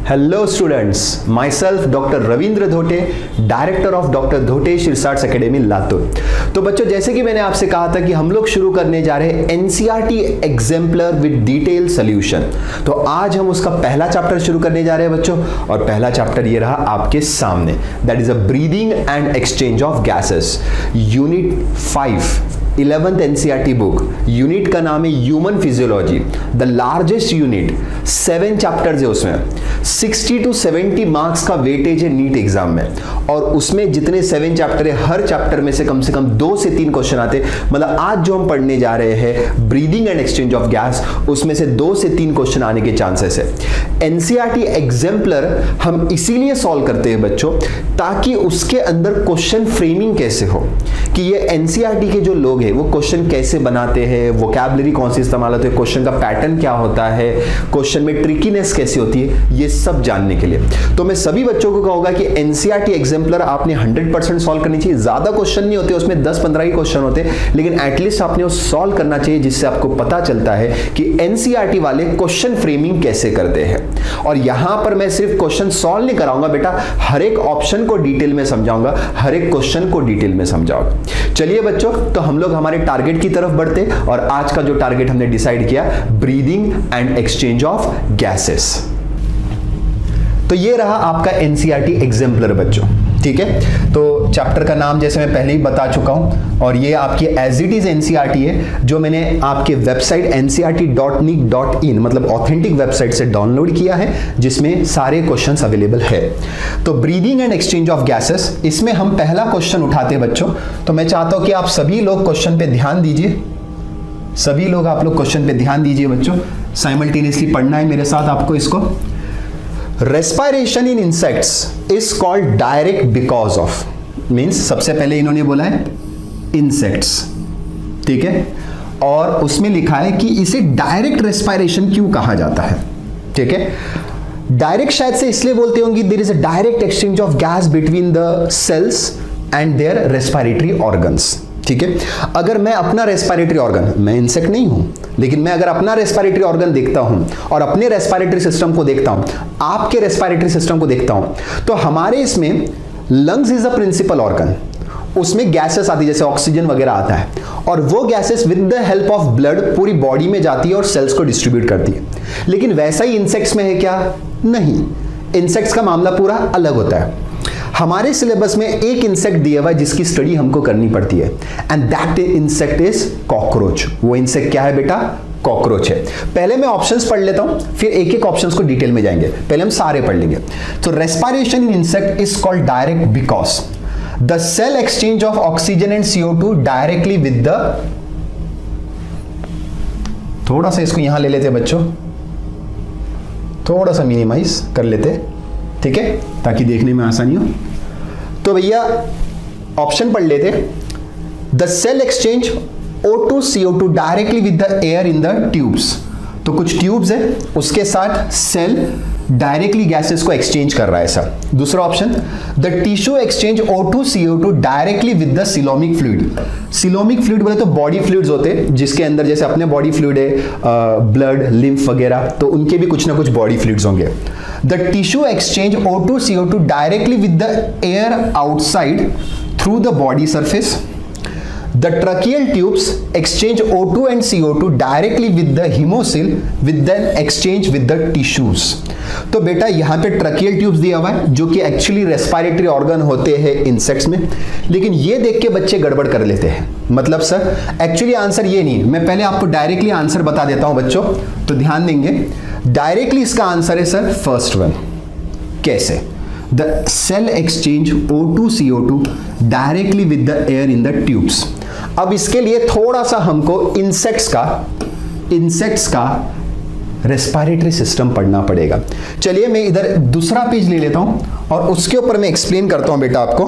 Hello students, myself Dr. Ravindra Dhote, director of doctor Dhote's research academy Latur. तो बच्चों, जैसे कि मैंने आपसे कहा था कि हम लोग शुरू करने जा रहे हैं NCERT exemplar with detail solution. तो आज हम उसका पहला चैप्टर शुरू करने जा रहे हैं बच्चों, और पहला चैप्टर ये रहा आपके सामने, that is a breathing and exchange of gases, unit 5, 11th NCERT book. Unit का नाम है human physiology, the largest unit, 7 chapters है उसमें, 60 to 70 मार्क्स का वेटेज है नीट एग्जाम में, और उसमें जितने 7 चैप्टर है, हर चैप्टर में से कम 2 से 3 क्वेश्चन आते। मतलब आज जो हम पढ़ने जा रहे हैं breathing and exchange of gas, उसमें से 2 से 3 क्वेश्चन आने के चांसेस है। एनसीईआरटी एग्जाम्पलर हम इसीलिए सॉल्व करते हैं बच्चों, ताकि उसके अंदर क्वेश्चन फ्रेमिंग कैसे हो, कि ये एनसीईआरटी के जो लोग हैं वो क्वेश्चन कैसे बनाते हैं, वोकैबुलरी कौन सी इस्तेमाल होती है, क्वेश्चन का पैटर्न क्या होता है, क्वेश्चन में ट्रिकीनेस कैसी होती है, ये सब जानने के लिए। तो मैं सभी बच्चों को कहूंगा कि एनसीईआरटी एग्जाम्पलर आपने 100% सॉल्व करनी चाहिए। ज्यादा क्वेश्चन नहीं होते उसमें, 10-15 ही क्वेश्चन होते, लेकिन एटलीस्ट आपने वो सॉल्व करना चाहिए, जिससे आपको पता चलता है कि एनसीईआरटी वाले क्वेश्चन फ्रेमिंग कैसे करते हैं। और यहां पर मैं सिर्फ क्वेश्चन सॉल्व नहीं कराऊंगा बेटा, हर एक ऑप्शन को डिटेल में समझाऊंगा, हर एक क्वेश्चन को डिटेल में समझाऊंगा। चलिए बच्चों, तो हम लोग हमारे टारगेट की तरफ बढ़ते, और आज का जो टारगेट हमने डिसाइड किया, breathing and exchange of gases. तो ये रहा आपका एनसीईआरटी एग्जाम्पलर बच्चों, ठीक है। तो चैप्टर का नाम जैसे मैं पहले ही बता चुका हूं, और ये आपकी एज इट इज एनसीईआरटी है, जो मैंने आपके वेबसाइट ncrt.nic.in मतलब ऑथेंटिक वेबसाइट से डाउनलोड किया है, जिसमें सारे क्वेश्चंस अवेलेबल है। तो breathing and exchange of gases, इसमें हम पहला क्वेश्चन उठाते हैं बच्चों। तो मैं चाहता हूं कि आप सभी लोग क्वेश्चन पे ध्यान दीजिए, सभी लोग आप लोग क्वेश्चन पे ध्यान दीजिए बच्चों, साइमल्टेनियसली पढ़ना है मेरे साथ आपको इसको। Respiration in insects is called direct because of, means सबसे पहले इन्होंने बोला है इंसेक्ट्स, ठीक है, और उसमें लिखा है कि इसे डायरेक्ट रेस्पिरेशन क्यों कहा जाता है, ठीक है। डायरेक्ट शायद से इसलिए बोलते होंगे, there is a direct exchange of gas between the cells and their respiratory organs, ठीक है। अगर मैं अपना रेस्पिरेटरी ऑर्गन, मैं इंसेक्ट नहीं हूं, लेकिन मैं अगर अपना रेस्पिरेटरी ऑर्गन देखता हूं और अपने रेस्पिरेटरी सिस्टम को देखता हूं, आपके रेस्पिरेटरी सिस्टम को देखता हूं, तो हमारे इसमें lungs is a principal organ, उसमें गैसेस आती है, जैसे ऑक्सीजन वगैरह आता है, और वो gases with the help of blood पूरी बॉडी में जाती है और सेल्स को डिस्ट्रीब्यूट करती है। लेकिन वैसा ही इंसेक्ट्स में है क्या? नहीं, इंसेक्ट्स का मामला पूरा अलग होता है। हमारे सिलेबस में एक इंसेक्ट दिया हुआ है जिसकी स्टडी हमको करनी पड़ती है, and that insect is cockroach. वो इंसेक्ट क्या है बेटा? कॉकरोच है। पहले मैं ऑप्शंस पढ़ लेता हूं, फिर एक एक ऑप्शंस को डिटेल में जाएंगे, पहले हम सारे पढ़ लेंगे। तो respiration in insect is called direct because the sale exchange of oxygen and CO2 directly with the, थोड़ा सा इसको यहां ले लेते बच्चों, थोड़ा सा मिनिमाइज कर लेते, ठीक है, ताकि देखने में आसानी हो। तो भैया ऑप्शन पढ़ लेते, the sale exchange O2 CO2 directly with the air in the tubes. तो कुछ ट्यूब्स है, उसके साथ सेल डायरेक्टली गैसेस को एक्सचेंज कर रहा है सर। दूसरा option, the tissue exchange O2 CO2 directly with the coelomic fluid. Coelomic fluid बोले तो बॉडी फ्लूइड्स होते हैं, जिसके अंदर जैसे अपने बॉडी फ्लूइड है, ब्लड, लिम्फ वगैरह, तो उनके भी कुछ ना कुछ बॉडी फ्लूइड्स होंगे। The tissue exchange O2 CO2 directly with the air outside through the body surface. The tracheal tubes exchange O2 and CO2 directly with the hemosyl with then exchange with the tissues। तो बेटा यहाँ पे tracheal tubes दिया हुआ है, जो कि actually respiratory organ होते हैं इंसेक्ट्स में, लेकिन ये देख के बच्चे गड़बड़ कर लेते हैं। मतलब सर एक्चुअली आंसर ये नहीं, मैं पहले आपको डायरेक्टली आंसर बता देता हूं बच्चों, तो ध्यान देंगे। डायरेक्टली इसका आंसर है सर फर्स्ट वन। कैसे? The cell exchange O2 CO2 directly with the air in the tubes। अब इसके लिए थोड़ा सा हमको इंसेक्ट्स का रेस्पिरेटरी सिस्टम पढ़ना पड़ेगा। चलिए मैं इधर दूसरा पेज ले लेता हूं और उसके ऊपर मैं एक्सप्लेन करता हूं बेटा आपको।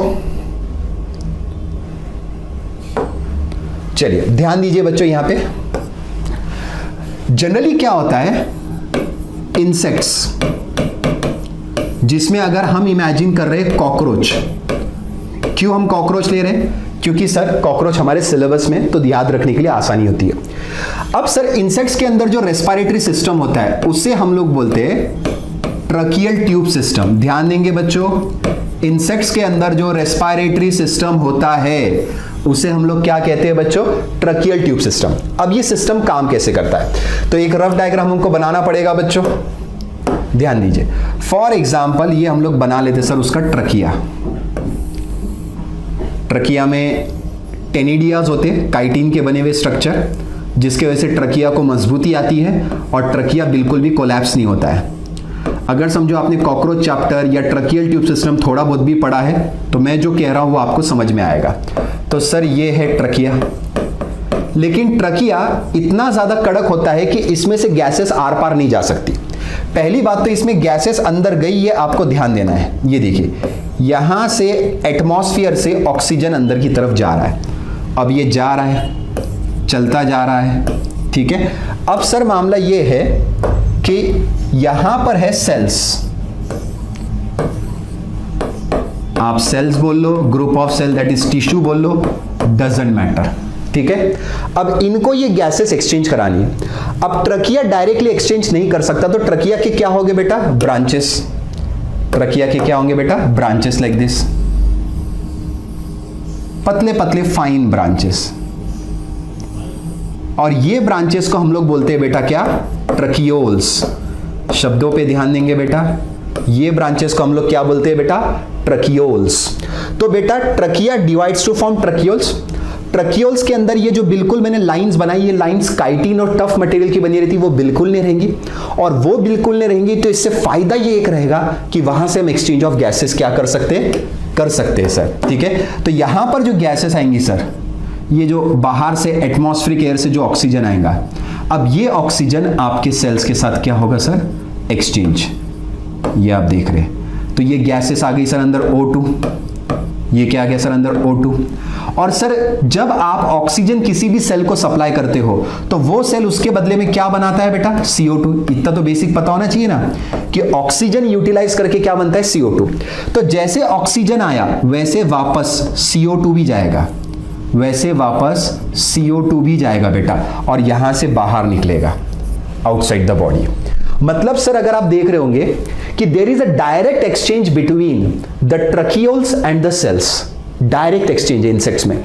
चलिए ध्यान दीजिए बच्चों, यहां पे जनरली क्या होता है, इंसेक्ट्स जिसमें अगर हम इमेजिन कर रहे हैं कॉकरोच, क्यों हम कॉकरोच ले रहे हैं? क्योंकि सर कॉकरोच हमारे सिलेबस में, तो याद रखने के लिए आसानी होती है। अब सर इंसेक्ट्स के अंदर जो रेस्पिरेटरी सिस्टम होता है उसे हम लोग बोलते हैं ट्रकियल ट्यूब सिस्टम। ध्यान देंगे बच्चों, इंसेक्ट्स के अंदर जो रेस्पिरेटरी सिस्टम होता है उसे हम लोग क्या कहते हैं बच्चों? Tracheal tube system. अब ये सिस्टम काम कैसे करता है, तो एक रफ डायग्राम हमको बनाना पड़ेगा बच्चों, ध्यान दीजिए। फॉर एग्जाम्पल ये हम लोग बना लेते सर उसका ट्रकिया। ट्रकिया में टेनिडियाज होते, काइटिन के बने हुए स्ट्रक्चर, जिसके वजह से ट्रकिया को मजबूती आती है और ट्रकिया बिल्कुल भी कोलैप्स नहीं होता है। अगर समझो आपने कॉकरोच चैप्टर या ट्रकियल ट्यूब सिस्टम थोड़ा बहुत भी पढ़ा है तो मैं जो कह रहा हूं वो आपको समझ में आएगा। तो सर ये है ट्रकिया, लेकिन ट्रकिया इतना ज्यादा कड़क होता है कि इसमें से गैसेस आर पार नहीं जा सकती। पहली बात तो इसमें गैसेस अंदर गई, ये आपको ध्यान देना है। ये देखिए यहां से एटमॉस्फेयर से ऑक्सीजन अंदर की तरफ जा रहा है, अब ये जा रहा है, चलता जा रहा है, ठीक है। अब सर मामला ये है कि यहां पर है सेल्स, आप सेल्स बोल लो, group of cell that is tissue बोल लो, डजंट मैटर, ठीक है। अब इनको ये गैसेस एक्सचेंज करानी है। अब ट्रकिया डायरेक्टली एक्सचेंज नहीं कर सकता, तो ट्रकिया के क्या होंगे बेटा? ब्रांचेस। ट्रकिया के क्या होंगे बेटा? ब्रांचेस लाइक दिस, पतले पतले फाइन ब्रांचेस। और ये ब्रांचेस को हम लोग बोलते हैं बेटा क्या? ट्रकियोल्स। शब्दों पे ध्यान देंगे बेटा, ये ब्रांचेस को हम लोग क्या बोलते हैं बेटा? ट्रकियोल्स। तो बेटा trachea divides to form tracheoles. Tracheoles के अंदर ये जो बिल्कुल मैंने लाइंस बनाई, ये लाइंस काइटिन और टफ मटेरियल की बनी रहती, वो बिल्कुल नहीं रहेंगी। और वो बिल्कुल नहीं रहेंगी तो इससे फायदा ये एक रहेगा कि वहां से हम एक्सचेंज ऑफ गैसेस क्या कर सकते हैं? कर सकते हैं सर, ठीक है। तो यहां पर जो गैसेस आएंगी सर, ये जो बाहर से एटमॉस्फेरिक एयर से जो ऑक्सीजन आएगा, अब ये ऑक्सीजन आपके सेल्स के साथ क्या होगा सर? एक्सचेंज। ये आप देख रहे हैं, तो ये गैसेस आ गई सर अंदर O2, ये क्या आ गया सर अंदर O2। और सर जब आप ऑक्सीजन किसी भी सेल को सप्लाई करते हो तो वो सेल उसके बदले में क्या बनाता है बेटा? CO2। इतना तो बेसिक पता होना चाहिए ना कि ऑक्सीजन यूटिलाइज करके क्या बनता है? CO2। तो जैसे ऑक्सीजन आया वैसे वापस CO2 भी जाएगा, वैसे वापस CO2 भी जाएगा बेटा, और यहां से बाहर निकलेगा आउटसाइड द बॉडी। मतलब सर अगर आप देख रहे होंगे कि there is a direct exchange between the tracheoles and the cells, direct exchange insects में।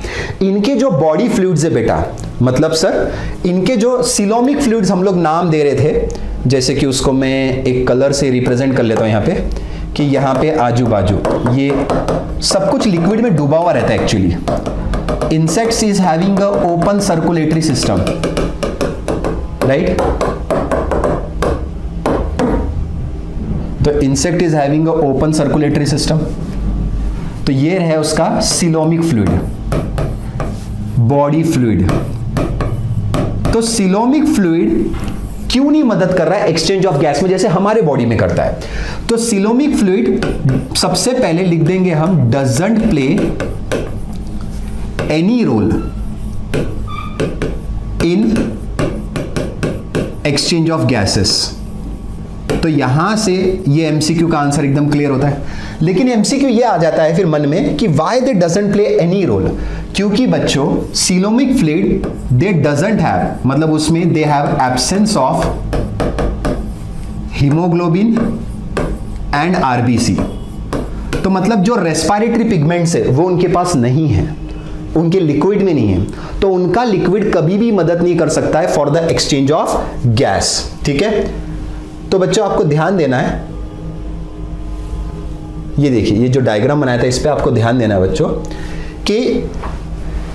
इनके जो बॉडी फ्लूइड्स है बेटा, मतलब सर इनके जो सिलोमिक फ्लूइड्स हम लोग नाम दे रहे थे, जैसे कि उसको मैं एक कलर से रिप्रेजेंट कर लेता हूं यहां पे, कि यहां पे आजू बाजू ये सब कुछ लिक्विड में डूबा हुआ रहता है actually. Insects is having a open circulatory system, right? तो insect is having a open circulatory system, तो ये है उसका सिलोमिक फ्लूइड, बॉडी फ्लूइड। तो सिलोमिक फ्लूइड क्यों नहीं मदद कर रहा है एक्सचेंज ऑफ गैस में जैसे हमारे बॉडी में करता है? तो सिलोमिक फ्लूइड सबसे पहले लिख देंगे हम, doesn't play any role in exchange of gases. तो यहां से ये एमसीक्यू का आंसर एकदम क्लियर होता है। लेकिन एमसीक्यू ये आ जाता है फिर मन में कि why they doesn't play any role, क्योंकि बच्चों coelomic fluid they doesn't have, मतलब उसमें they have absence of haemoglobin and RBC. तो मतलब जो रेस्पिरेटरी पिगमेंट्स है वो उनके पास नहीं है, उनके लिक्विड में नहीं है, तो उनका लिक्विड कभी भी मदद नहीं कर सकता है for the exchange of gas. ठीक है, तो बच्चों आपको ध्यान देना है, ये देखिए ये जो डायग्राम बनाया था इस पे आपको ध्यान देना है बच्चों कि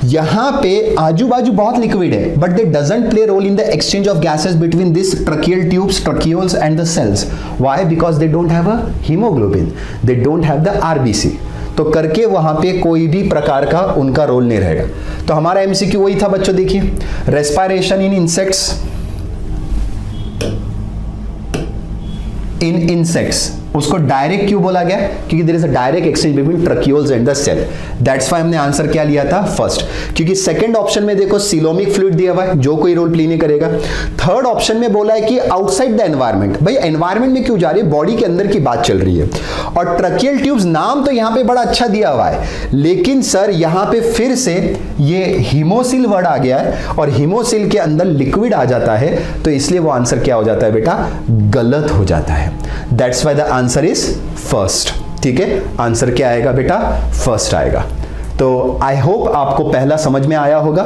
यहां पे आजू बाजू बहुत लिक्विड है, but they doesn't play role in the exchange of gases between this tracheal tubes, tracheoles and the cells. Why? Because they don't have a haemoglobin, they don't have the RBC. तो करके वहां पे कोई भी प्रकार का उनका रोल नहीं रहेगा। तो हमारा एमसीक्यू वही था बच्चों, देखिए respiration in insects, in insects उसको डायरेक्ट क्यों बोला गया? क्योंकि there is a direct exchange between tracheoles and the cell. That's why हमने आंसर क्या लिया था? फर्स्ट। क्योंकि सेकंड ऑप्शन में देखो सीलोमिक फ्लूइड दिया हुआ है, जो कोई रोल प्ले नहीं करेगा। थर्ड ऑप्शन में बोला है कि आउटसाइड द एनवायरमेंट। भाई एनवायरमेंट में क्यों जा रही है? बॉडी के अंदर की बात चल रही है। और ट्रकियल ट्यूब्स नाम तो यहां पे बड़ा अच्छा दिया हुआ है, लेकिन सर यहां पे फिर से ये हीमोसिल वर्ड आ गया है और हीमोसिल के अंदर लिक्विड आ जाता है, तो इसलिए वो आंसर क्या हो जाता है बेटा? गलत हो जाता है। That's why the answer is first. ठीक है, आंसर क्या आएगा बेटा? फर्स्ट आएगा। तो आई होप आपको पहला समझ में आया होगा।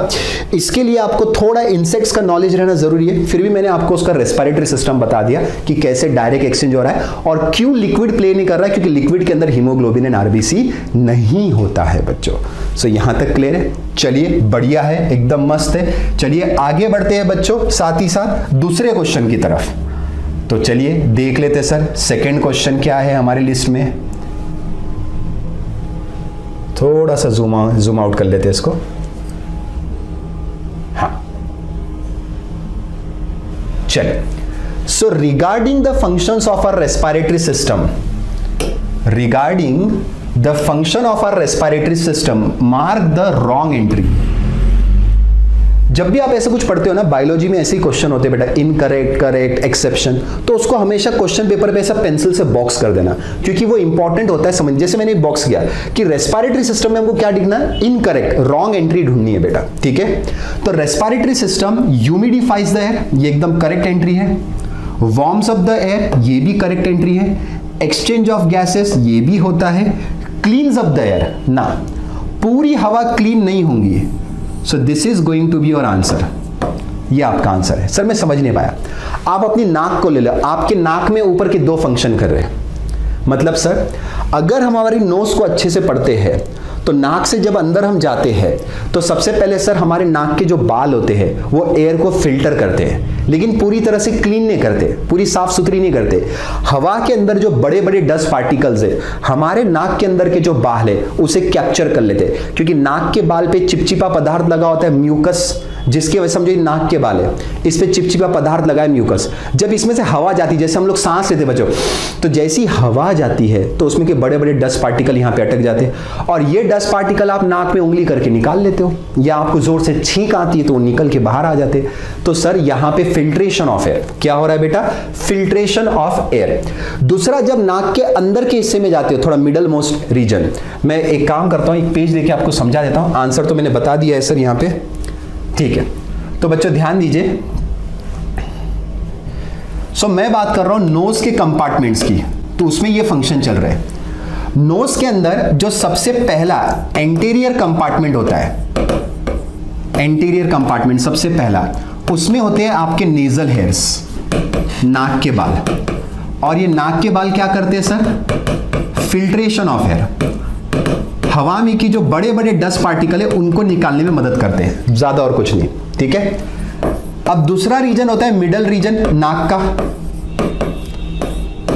इसके लिए आपको थोड़ा इंसेक्ट्स का नॉलेज रहना जरूरी है, फिर भी मैंने आपको उसका रेस्पिरेटरी सिस्टम बता दिया कि कैसे डायरेक्ट एक्सचेंज हो रहा है और क्यों लिक्विड प्ले नहीं कर रहा है, क्योंकि लिक्विड के अंदर हीमोग्लोबिन एंड आरबीसी नहीं होता है बच्चों। सो यहां तक क्लियर है? चलिए बढ़िया है, एकदम मस्त है। चलिए आगे बढ़ते हैं बच्चों, साथ ही साथ दूसरे क्वेश्चन की तरफ। तो चलिए देख लेते सर सेकेंड क्वेश्चन क्या है हमारी लिस्ट में। थोड़ा सा जूम आउट कर लेते हैं इसको। हाँ चलिए। So regarding the functions of our respiratory system, regarding the function of our respiratory system, mark the wrong entry. जब भी आप ऐसे कुछ पढ़ते हो ना, बायोलॉजी में ऐसे ही क्वेश्चन होते हैं बेटा, इनकरेक्ट, करेक्ट, एक्सेप्शन, तो उसको हमेशा क्वेश्चन पेपर पे ऐसा पेंसिल से बॉक्स कर देना, क्योंकि वो इंपॉर्टेंट होता है समझ। जैसे मैंने एक बॉक्स किया कि रेस्पिरेटरी सिस्टम में हमको क्या लिखना है? इनकरेक्ट, रॉन्ग एंट्री ढूंढनी है बेटा। ठीक है, तो रेस्पिरेटरी सिस्टम ह्यूमिडिफाइज द एयर, ये एकदम करेक्ट एंट्री है। वार्म्स अप द एयर, ये भी करेक्ट एंट्री है। एक्सचेंज ऑफ गैसेस, ये भी होता है। क्लीन्स अप द एयर, ना, पूरी हवा क्लीन नहीं होंगी। So this is going to be your answer. ये आपका आंसर है। सर मैं समझ नहीं पाया। आप अपनी नाक को ले लो, आपके नाक में ऊपर के दो फंक्शन कर रहे हैं। मतलब सर अगर हम हमारी नोज को अच्छे से पढ़ते हैं तो नाक से जब अंदर हम जाते हैं तो सबसे पहले सर हमारे नाक के जो बाल होते हैं वो एयर को फिल्टर करते हैं, लेकिन पूरी तरह से क्लीन नहीं करते, पूरी साफ सुथरी नहीं करते। हवा के अंदर जो बड़े बड़े डस्ट पार्टिकल्स है हमारे नाक के अंदर के जो बाल है उसे कैप्चर कर लेते हैं, क्योंकि नाक के बाल पे चिपचिपा पदार्थ लगा होता है, म्यूकस, जिसके वजह से समझिए नाक के बाल है, इस पे चिपचिपा पदार्थ लगा है, म्यूकस। जब इसमें से हवा जाती है, जैसे हम लोग सांस लेते बच्चों, तो जैसी हवा जाती है तो उसमें के बड़े बड़े डस्ट पार्टिकल यहाँ पे अटक जाते हैं और ये डस्ट पार्टिकल आप नाक में उंगली करके निकाल लेते हो, या आपको जोर से छींक आती है तो वो निकल के बाहर आ जाते हैं। तो सर यहाँ पे फिल्ट्रेशन ऑफ एयर, क्या हो रहा है बेटा? Filtration of air. दूसरा, जब नाक के अंदर के हिस्से में जाते हो, थोड़ा मिडल मोस्ट रीजन, मैं एक काम करता हूं, एक पेज लेके आपको समझा देता हूं। आंसर तो मैंने बता दिया है सर यहाँ पे, ठीक है। तो बच्चों ध्यान दीजिए। सो मैं बात कर रहा हूं नोज के कंपार्टमेंट्स की, तो उसमें ये फंक्शन चल रहा है। नोज के अंदर जो सबसे पहला एंटीरियर कंपार्टमेंट होता है, एंटीरियर कंपार्टमेंट सबसे पहला, उसमें होते हैं आपके नेजल हेयर्स, नाक के बाल। और ये नाक के बाल क्या करते हैं सर? फिल्ट्रेशन ऑफ एयर, हवा में की जो बड़े बड़े डस्ट पार्टिकल है उनको निकालने में मदद करते हैं, ज्यादा और कुछ नहीं, ठीक है। अब दूसरा रीजन होता है मिडल रीजन, नाक का।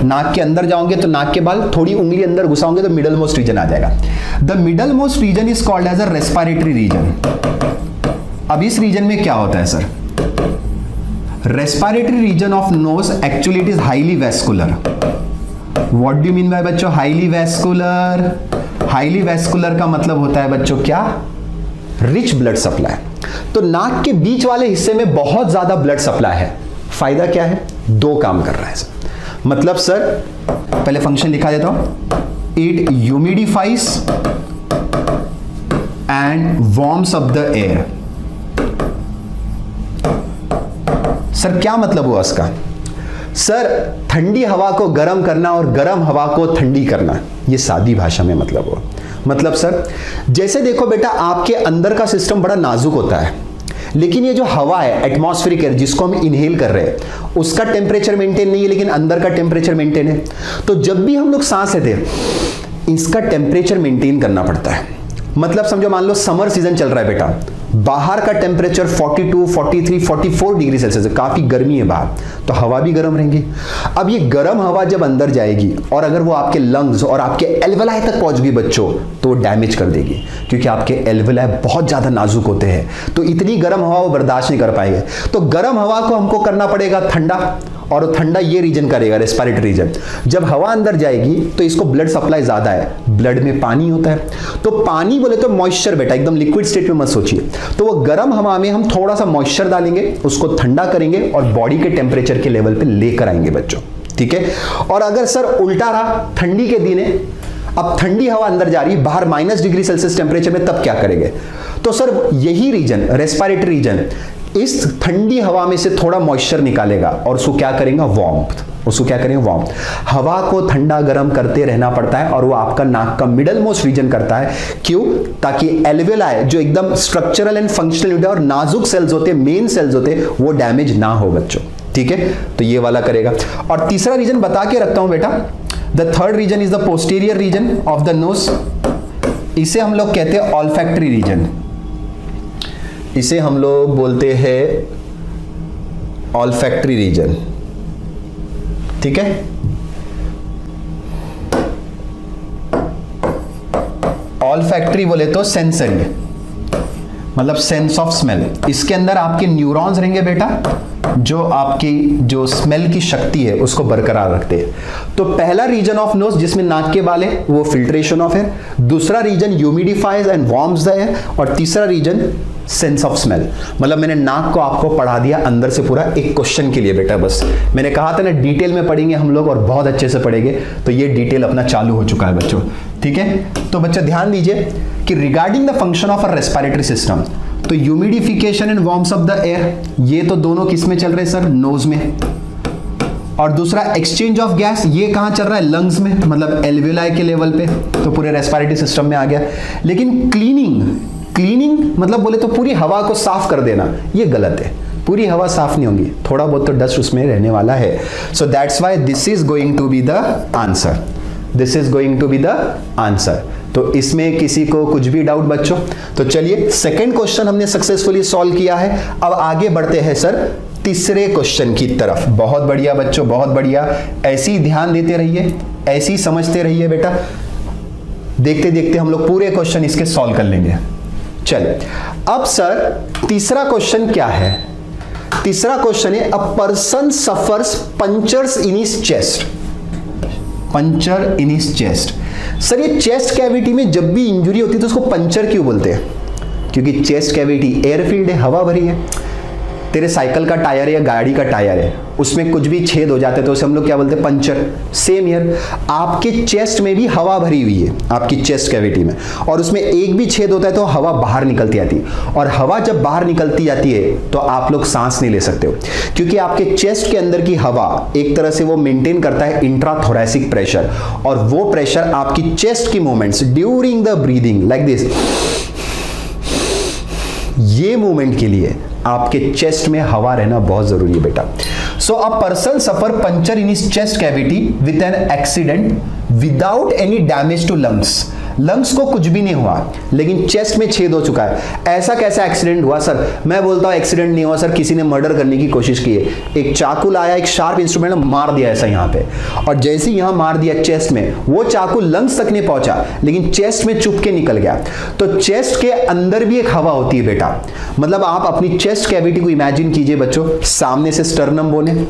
नाक के अंदर जाओगे तो नाक के बाल, थोड़ी उंगली अंदर घुसाओगे तो मिडल मोस्ट रीजन आ जाएगा। The middle most region is called as a respiratory region. अब इस रीजन में क्या होता है sir? Respiratory region of nose actually it is highly vascular. What do you mean by बच्चों हाईली वैस्कुलर? हाईली वैस्कुलर का मतलब होता है बच्चों क्या? Rich blood supply. तो नाक के बीच वाले हिस्से में बहुत ज्यादा ब्लड सप्लाई है। फायदा क्या है? दो काम कर रहा है सर। मतलब सर पहले फंक्शन लिखा देता हूं, it humidifies and warms up the air. Sir क्या मतलब हुआ इसका? सर ठंडी हवा को गर्म करना और गर्म हवा को ठंडी करना, ये सादी भाषा में मतलब हुआ। मतलब सर जैसे देखो बेटा, आपके अंदर का सिस्टम बड़ा नाजुक होता है, लेकिन ये जो हवा है एटमॉस्फेरिक एयर जिसको हम इनहेल कर रहे हैं उसका टेम्परेचर मेंटेन नहीं है, लेकिन अंदर का टेम्परेचर मेंटेन है। तो जब भी हम लोग सांस लेते हैं इसका टेम्परेचर मेंटेन करना पड़ता है। मतलब समझो, मान लो समर सीजन चल रहा है बेटा, बाहर का टेम्परेचर 42, 43, 44 डिग्री सेल्सियस है, काफी गर्मी है बाहर, तो हवा भी गर्म रहेंगी। अब ये गर्म हवा जब अंदर जाएगी और अगर वो आपके लंग्स और आपके एल्वेलाई तक पहुंच गई बच्चों, तो वो डैमेज कर देगी, क्योंकि आपके एल्वेलाई बहुत ज्यादा नाजुक होते हैं, तो इतनी गर्म हवा वो बर्दाश्त नहीं कर पाएंगे। तो गर्म हवा को हमको करना पड़ेगा ठंडा, और ठंडा ये रीजन करेगा, रेस्पिरेटरी रीजन। जब हवा अंदर जाएगी तो इसको ब्लड सप्लाई ज्यादा है, ब्लड में पानी होता है, तो पानी बोले तो मॉइस्चर बेटा, एकदम लिक्विड स्टेट में मत सोचिए। तो वो गर्म हवा में हम थोड़ा सा मॉइस्चर डालेंगे, उसको ठंडा करेंगे और बॉडी के टेम्परेचर के लेवल पे लेकर आएंगे बच्चों, ठीक है। और अगर सर उल्टा रहा, ठंडी के दिन है, अब ठंडी हवा अंदर जा रही है, बाहर -डिग्री सेल्सियस टेम्परेचर में, तब क्या करेंगे? तो सर यही रीजन, रेस्पिरेटरी रीजन, इस ठंडी हवा में से थोड़ा मॉइस्चर निकालेगा और उसको क्या करेंगे? वार्मथ। उसको क्या करेंगे? वार्मथ। हवा को ठंडा गर्म करते रहना पड़ता है और वो आपका नाक का मिडल मोस्ट रीजन करता है। क्यों? ताकि एल्वेलाई जो एकदम स्ट्रक्चरल एंड फंक्शनल यूनिट और नाजुक सेल्स होते, मेन सेल्स होते, वो डैमेज ना हो बच्चों, ठीक है। तो ये वाला करेगा। और तीसरा रीजन बता के रखता हूं बेटा, the third region is the posterior region of the nose. इसे हम लोग कहते हैं ऑल्फैक्टरी रीजन, इसे हम लोग बोलते हैं ऑल्फैक्टरी रीजन, ठीक है। ऑल्फैक्टरी बोले तो सेंसरी, मतलब सेंस ऑफ स्मेल। इसके अंदर आपके न्यूरॉन्स रहेंगे बेटा, जो आपकी जो स्मेल की शक्ति है उसको बरकरार रखते हैं। तो पहला रीजन ऑफ नोज जिसमें नाक के बाल है वो फिल्ट्रेशन ऑफ एयर, दूसरा reason humidifies and warms the air, और तीसरा रीजन सेंस ऑफ स्मेल। मतलब मैंने नाक को आपको पढ़ा दिया अंदर से पूरा, एक क्वेश्चन के लिए बेटा। बस मैंने कहा था ना डिटेल में पढ़ेंगे हम लोग और बहुत अच्छे से पढ़ेंगे, तो ये डिटेल अपना चालू हो चुका है बच्चों, ठीक है। तो बच्चों ध्यान दीजिए कि regarding the function of a respiratory system, तो humidification and warms of the air, ये तो दोनों किस में चल रहे हैं सर? नोज में। और दूसरा एक्सचेंज ऑफ गैस, ये कहां चल रहा है? लंग्स में, मतलब एल्वेलाई के लेवल पे, तो पूरे रेस्पिरेटरी सिस्टम में आ गया। लेकिन क्लीनिंग मतलब बोले तो पूरी हवा को साफ कर देना, ये गलत है। पूरी हवा साफ नहीं होगी, थोड़ा बहुत तो डस्ट उसमें रहने वाला है। So that's why this is going to be the answer, this is going to be the answer. तो इसमें किसी को कुछ भी डाउट बच्चों? तो चलिए सेकंड क्वेश्चन हमने सक्सेसफुली सॉल्व किया है। अब आगे बढ़ते हैं सर तीसरे क्वेश्चन की तरफ। बहुत बढ़िया बच्चों, बहुत बढ़िया, ऐसे ही ध्यान देते रहिए, ऐसे ही समझते रहिए बेटा। देखते देखते हम लोग पूरे क्वेश्चन इसके सॉल्व कर लेंगे। चलिए अब सर तीसरा क्वेश्चन क्या है? तीसरा क्वेश्चन है, a person suffers punchers in his chest. Puncture in his chest. Sir ये चेस्ट कैविटी में जब भी इंजरी होती है तो उसको पंचर क्यों बोलते हैं? क्योंकि चेस्ट कैविटी एयरफील्ड है, हवा भरी है। तेरे साइकिल का टायर है या गाड़ी का टायर है, उसमें कुछ भी छेद हो जाते हैं तो उसे हम लोग क्या बोलते हैं? पंचर। सेम ईयर आपके चेस्ट में भी हवा भरी हुई है, आपकी चेस्ट कैविटी में, और उसमें एक भी छेद होता है तो हवा बाहर निकलती आती है। और हवा जब बाहर निकलती जाती है तो आप लोग सांस नहीं ले सकते हो, क्योंकि आपके चेस्ट के अंदर की हवा एक तरह से वो मेंटेन करता है इंट्राथोरैसिक प्रेशर, और वो प्रेशर आपकी चेस्ट की movements during the breathing like this, ये मूवमेंट के लिए आपके चेस्ट में हवा रहना बहुत जरूरी है बेटा। So a person suffer puncture in his chest cavity with an accident without any damage to lungs. Lungs को कुछ भी नहीं हुआ, लेकिन चेस्ट में छेद हो चुका है। ऐसा कैसा एक्सीडेंट हुआ सर? मैं बोलता हूं एक्सीडेंट नहीं हुआ सर, किसी ने मर्डर करने की कोशिश की है। एक चाकू लाया, एक शार्प इंस्ट्रूमेंट मार दिया ऐसा यहाँ पे, और जैसे ही यहां मार दिया चेस्ट में, वो चाकू लंग्स तक नहीं पहुंचा, लेकिन चेस्ट में चुप के निकल गया। तो चेस्ट के अंदर भी एक हवा होती है बेटा। मतलब आप अपनी चेस्ट कैविटी को इमेजिन कीजिए बच्चों, सामने से स्टर्नम बोन है,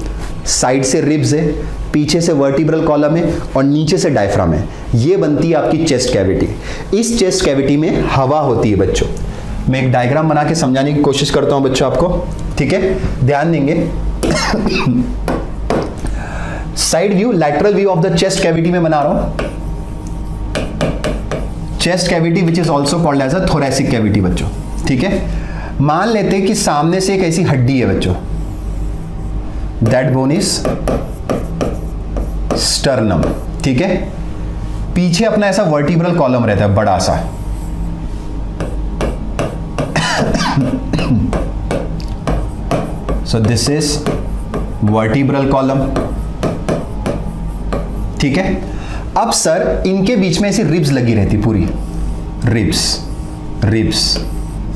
साइड से रिब्स है, पीछे से वर्टिब्रल कॉलम है और नीचे से डायफ्राम है। ये बनती है आपकी चेस्ट कैविटी। इस चेस्ट कैविटी में हवा होती है बच्चों। मैं एक डायग्राम बना के समझाने की कोशिश करता हूं बच्चों आपको, ठीक है? ध्यान देंगे। Side view, lateral view of the chest cavity में बना रहा हूं। Chest cavity which is also called as a thoracic cavity बच्चों, ठीक है? मान लेते हैं कि सामने से एक ऐसी हड्डी है बच्चों, दैट बोन इज स्टर्नम, ठीक है? पीछे अपना ऐसा वर्टिब्रल कॉलम रहता है बड़ा सा, सो दिस इज वर्टिब्रल कॉलम, ठीक है? अब सर इनके बीच में ऐसी रिब्स लगी रहती पूरी, ribs ribs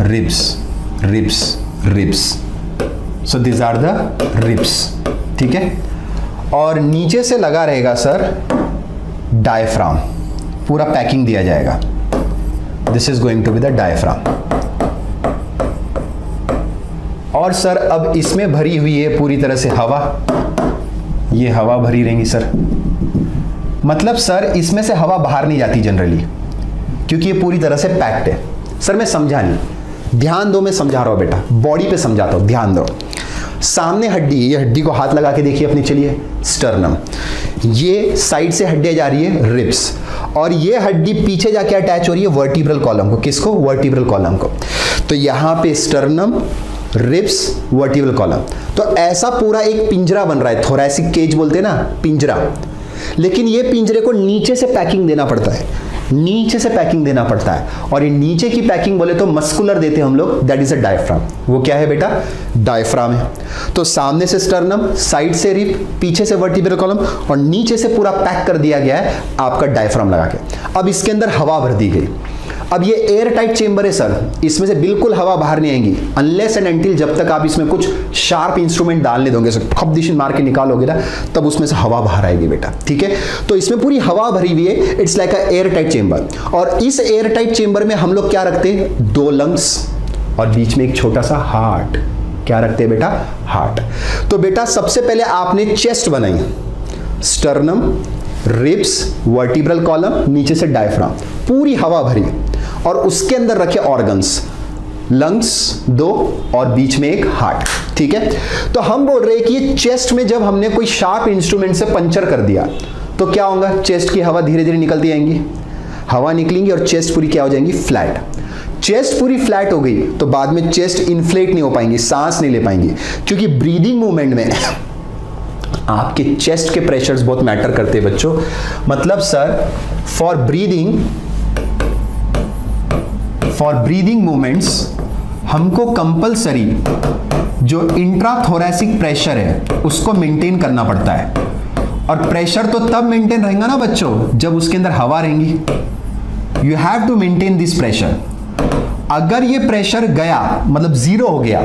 ribs ribs ribs, so this are the ribs, ठीक है? और नीचे से लगा रहेगा सर डायफ्राम, पूरा पैकिंग दिया जाएगा। This is going to be the diaphragm. और सर अब इसमें भरी हुई है पूरी तरह से हवा, ये हवा भरी रहेंगी सर। मतलब सर इसमें से हवा बाहर नहीं जाती जनरली, क्योंकि ये पूरी तरह से पैक्ड है। सर मैं समझा नहीं, ध्यान दो, मैं समझा रहा हूं बेटा, बॉडी पे समझाता हूं, ध्यान दो। सामने हड्डी, ये हड्डी को हाथ लगा के देखिए अपनी, चलिए, स्टर्नम। ये साइड से हड्डियां जा रही है रिब्स, और ये हड्डी पीछे जाके अटैच हो रही है वर्टिब्रल कॉलम को। किसको? वर्टिब्रल कॉलम को। तो यहां पे स्टर्नम, रिब्स, वर्टिब्रल कॉलम। तो ऐसा पूरा एक पिंजरा बन रहा है, थोरैसिक केज बोलते हैं ना, पिंजरा। लेकिन ये पिंजरे को नीचे से पैकिंग देना पड़ता है, नीचे से पैकिंग देना पड़ता है। और ये नीचे की पैकिंग बोले तो मस्कुलर देते हैं हम लोग, दैट इज अ डायफ्राम। वो क्या है बेटा? डायफ्राम है। तो सामने से स्टर्नम, साइड से रिब, पीछे से वर्टिब्रल कॉलम, और नीचे से पूरा पैक कर दिया गया है आपका डायफ्राम लगा के। अब इसके अंदर हवा भर दी गई। अब ये एयर टाइट चेंबर है सर, इसमें से बिल्कुल हवा बाहर नहीं आएगी अनलेस एंड अनटिल, जब तक आप इसमें कुछ शार्प इंस्ट्रूमेंट डालने दोगे, खपदिश मार के निकालोगे ना, तब उसमें से हवा बाहर आएगी बेटा, ठीक है। तो इसमें पूरी हवा भरी हुई है, it's like a air tight chamber. और इस एयर टाइट चेंबर में हम लोग क्या रखते हैं? 2 लंग्स और बीच में एक छोटा सा हार्ट। क्या रखते हैं बेटा? हार्ट। तो बेटा सबसे पहले आपने चेस्ट बनाई, स्टर्नम, रिब्स, वर्टिब्रल कॉलम, नीचे से डायफ्राम, पूरी हवा भरी, और उसके अंदर रखे ऑर्गन्स, लंग्स 2 और बीच में एक हार्ट, ठीक है। तो हम बोल रहे हैं कि ये चेस्ट में जब हमने कोई शार्प इंस्ट्रूमेंट से पंचर कर दिया तो क्या होगा? चेस्ट की हवा धीरे धीरे निकलती जाएंगी, हवा निकलेंगी और चेस्ट पूरी क्या हो जाएंगी? फ्लैट। चेस्ट पूरी फ्लैट हो गई तो बाद में चेस्ट इन्फ्लेट नहीं हो पाएंगी, सांस नहीं ले पाएंगी, क्योंकि ब्रीदिंग मूवमेंट में आपके चेस्ट के प्रेशर्स बहुत मैटर करते हैं बच्चों। मतलब सर फॉर ब्रीदिंग मूवमेंट्स हमको कंपलसरी जो इंट्राथोरैसिक प्रेशर है उसको मेंटेन करना पड़ता है। और प्रेशर तो तब मेंटेन रहेगा ना बच्चों जब उसके अंदर हवा रहेंगी। You have to maintain this pressure. अगर ये प्रेशर गया, मतलब 0 हो गया,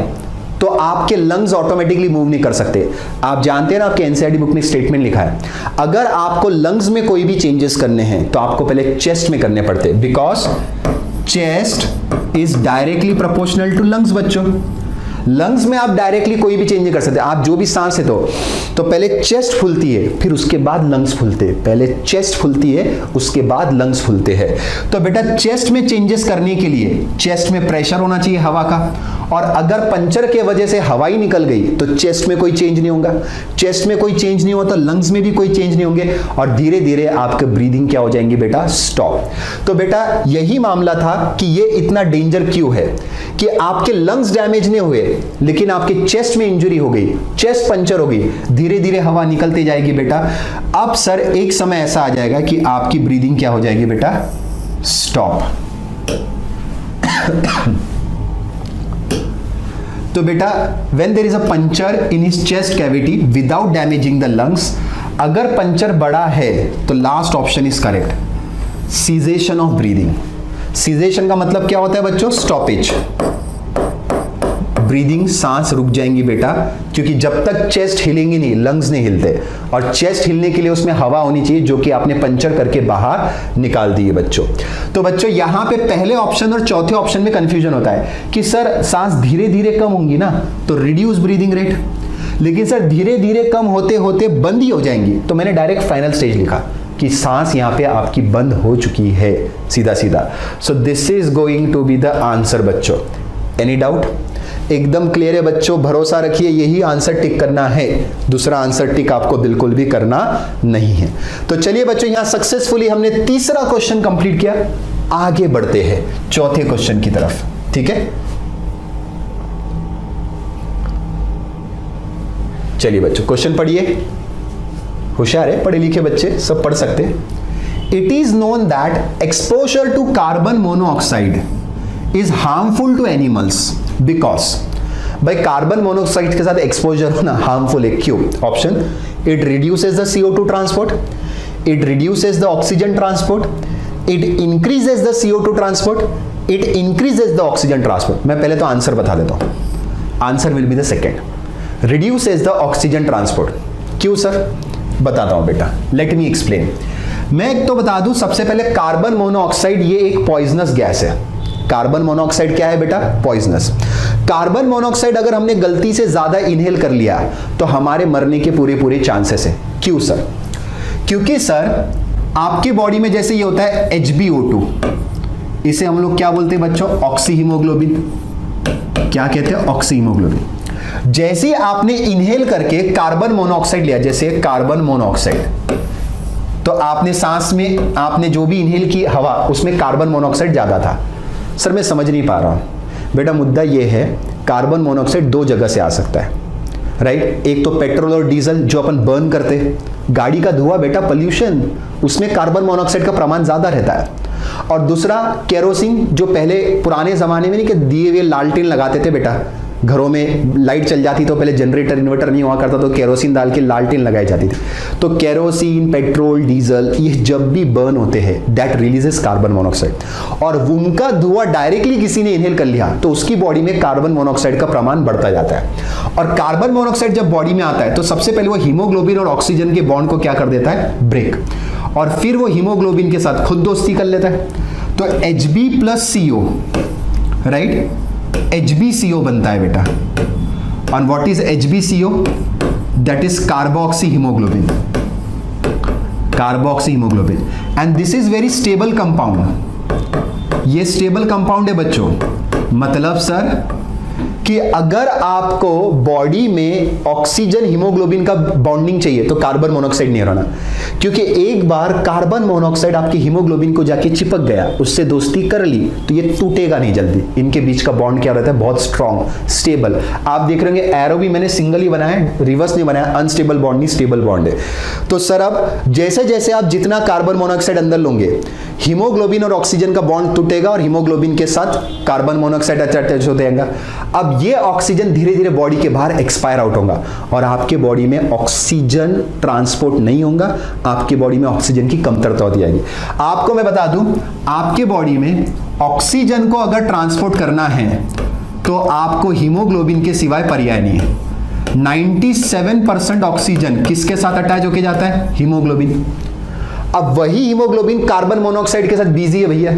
तो आपके लंग्स ऑटोमेटिकली मूव नहीं कर सकते। आप जानते हैं ना, आपके एनसीईआरटी बुक में स्टेटमेंट लिखा है, अगर आपको लंग्स में कोई भी चेंजेस करने हैं तो आपको पहले चेस्ट में करने पड़ते हैं, because chest is directly proportional to lungs बच्चों। लंग्स में आप डायरेक्टली कोई भी चेंज नहीं कर सकते। आप जो भी सांस है तो पहले चेस्ट फूलती है, फिर उसके बाद लंग्स फूलते हैं। पहले चेस्ट फूलती है, उसके बाद लंग्स फूलते हैं। तो बेटा चेस्ट में चेंजेस करने के लिए चेस्ट में प्रेशर होना चाहिए हवा का, और अगर पंचर के वजह से हवा ही निकल गई तो चेस्ट में कोई चेंज नहीं होगा। चेस्ट में कोई चेंज नहीं होता, लंग्स में भी कोई चेंज नहीं होंगे, और धीरे धीरे आपके ब्रीदिंग क्या हो जाएंगी बेटा? स्टॉप। तो बेटा यही मामला था कि ये इतना डेंजर क्यों है कि आपके लंग्स डैमेज नहीं हुए लेकिन आपके चेस्ट में इंजरी हो गई, चेस्ट पंचर हो गई, धीरे धीरे हवा निकलती जाएगी बेटा। अब सर एक समय ऐसा आ जाएगा कि आपकी ब्रीदिंग क्या हो जाएगी बेटा? स्टॉप। तो बेटा when there is a puncture in his chest cavity without damaging the lungs, अगर पंचर बड़ा है तो last option is correct, cessation of breathing. Cessation का मतलब क्या होता है बच्चों? स्टॉपेज। ब्रीदिंग, सांस रुक जाएंगी बेटा, क्योंकि जब तक चेस्ट हिलेंगी नहीं, लंग्स नहीं हिलते, और चेस्ट हिलने के लिए उसमें हवा होनी चाहिए जो कि आपने पंचर करके बाहर निकाल दी है बच्चों। तो बच्चों यहां पे पहले ऑप्शन और चौथे ऑप्शन में कंफ्यूजन होता है कि सर सांस धीरे धीरे कम होंगी ना, तो रिड्यूस ब्रीदिंग रेट, लेकिन सर धीरे धीरे कम होते होते बंद ही हो जाएंगी, तो मैंने डायरेक्ट फाइनल स्टेज लिखा कि सांस यहां पे आपकी बंद हो चुकी है, सीधा सीधा। So this is going to be the answer बच्चों। Any doubt? एकदम क्लियर है बच्चों, भरोसा रखिए, यही आंसर टिक करना है, दूसरा आंसर टिक आपको बिल्कुल भी करना नहीं है। तो चलिए बच्चों यहां सक्सेसफुली हमने तीसरा क्वेश्चन कंप्लीट किया। आगे बढ़ते हैं चौथे क्वेश्चन की तरफ, ठीक है। चलिए बच्चों क्वेश्चन पढ़िए, होशियार है, पढ़े लिखे बच्चे सब पढ़ सकते हैं। It is known that exposure to carbon monoxide is harmful to animals because, भाई कार्बन मोनोऑक्साइड के साथ एक्सपोजर होना हार्मफुल है, क्यों? Option, it reduces the CO2 transport, it reduces the oxygen transport, it increases the CO2 transport, it increases the oxygen transport. मैं पहले तो answer बता देता हूं, answer will be the second, reduces the oxygen transport. क्यों sir? बताता हूं बेटा, लेट मी एक्सप्लेन। मैं एक तो बता दूं, सबसे पहले कार्बन मोनोऑक्साइड ये एक पॉइजनस गैस है। कार्बन मोनोऑक्साइड क्या है बेटा? पॉइजनस। कार्बन मोनोऑक्साइड अगर हमने गलती से ज्यादा इनहेल कर लिया तो हमारे मरने के पूरे पूरे चांसेस है। क्यों सर? क्योंकि सर आपकी बॉडी में जैसे ये होता है HbO2, इसे हम लोग क्या बोलते हैं बच्चों? Oxy haemoglobin. क्या कहते हैं? Oxy haemoglobin. जैसे ही आपने इनहेल करके कार्बन मोनोऑक्साइड लिया, जैसे कार्बन मोनोऑक्साइड, तो आपने सांस में आपने जो भी इनहेल की हवा उसमें कार्बन मोनोऑक्साइड ज्यादा था। सर मैं समझ नहीं पा रहा हूं बेटा। मुद्दा यह है कार्बन मोनोऑक्साइड दो जगह से आ सकता है, राइट? एक तो पेट्रोल और डीजल जो अपन बर्न करते हैं, गाड़ी का धुआं बेटा पोल्यूशन, उसमें कार्बन मोनोऑक्साइड का प्रमाण ज्यादा रहता है। और दूसरा केरोसिन, जो पहले पुराने जमाने में नहीं कि दिए हुए लालटेन लगाते थे बेटा, घरों में लाइट चल जाती तो पहले जनरेटर इन्वर्टर नहीं हुआ करता तो केरोसिन डाल के लालटेन लगाई जाती थी। तो केरोसिन, पेट्रोल, डीजल ये जब भी बर्न होते हैं दैट रिलीजेस कार्बन मोनोऑक्साइड, और उनका धुआं डायरेक्टली किसी ने इनहेल कर लिया तो उसकी बॉडी में कार्बन मोनोऑक्साइड का प्रमाण बढ़ता जाता है। और कार्बन मोनोऑक्साइड जब बॉडी में आता है तो सबसे पहले वो हीमोग्लोबिन और ऑक्सीजन के बॉन्ड को क्या कर देता है? ब्रेक। और फिर वो हीमोग्लोबिन के साथ खुद दोस्ती कर लेता है। तो Hb+CO, राइट? HbCO बनता है बेटा। और what is HbCO? That is carboxy haemoglobin. Carboxy haemoglobin. And this is very stable compound. ये स्टेबल कंपाउंड है बच्चों। मतलब सर कि अगर आपको बॉडी में ऑक्सीजन हीमोग्लोबिन का बॉन्डिंग चाहिए तो कार्बन मोनोऑक्साइड नहीं रहना, क्योंकि एक बार कार्बन मोनोऑक्साइड आपकी हीमोग्लोबिन को जाके चिपक गया, उससे दोस्ती कर ली तो ये टूटेगा नहीं जल्दी। इनके बीच का बॉन्ड क्या रहता है? बहुत स्ट्रॉन्ग, स्टेबल। आप देख रहे होंगे एरो भी मैंने सिंगल ही बनाया है, रिवर्स नहीं बनाया। अनस्टेबल बॉन्ड नहीं, स्टेबल बॉन्ड है। तो सर अब जैसे जैसे आप जितना कार्बन मोनोऑक्साइड अंदर लोगे, हीमोग्लोबिन और ऑक्सीजन का बॉन्ड टूटेगा और हीमोग्लोबिन के साथ कार्बन मोनोऑक्साइड अटैच हो जाएगा। अब ये ऑक्सीजन धीरे धीरे बॉडी के बाहर एक्सपायर आउट होगा और आपके बॉडी में ऑक्सीजन ट्रांसपोर्ट नहीं होगा, आपकी बॉडी में ऑक्सीजन की कमतरता होती जाएगी। आपको मैं बता दूं, आपके बॉडी में ऑक्सीजन को अगर ट्रांसपोर्ट करना है तो आपको हीमोग्लोबिन के सिवाय पर्याय नहीं है। 97% ऑक्सीजन किसके साथ अटैच होके जाता है? हीमोग्लोबिन। अब वही हीमोग्लोबिन कार्बन मोनोऑक्साइड के साथ बिजी है भैया,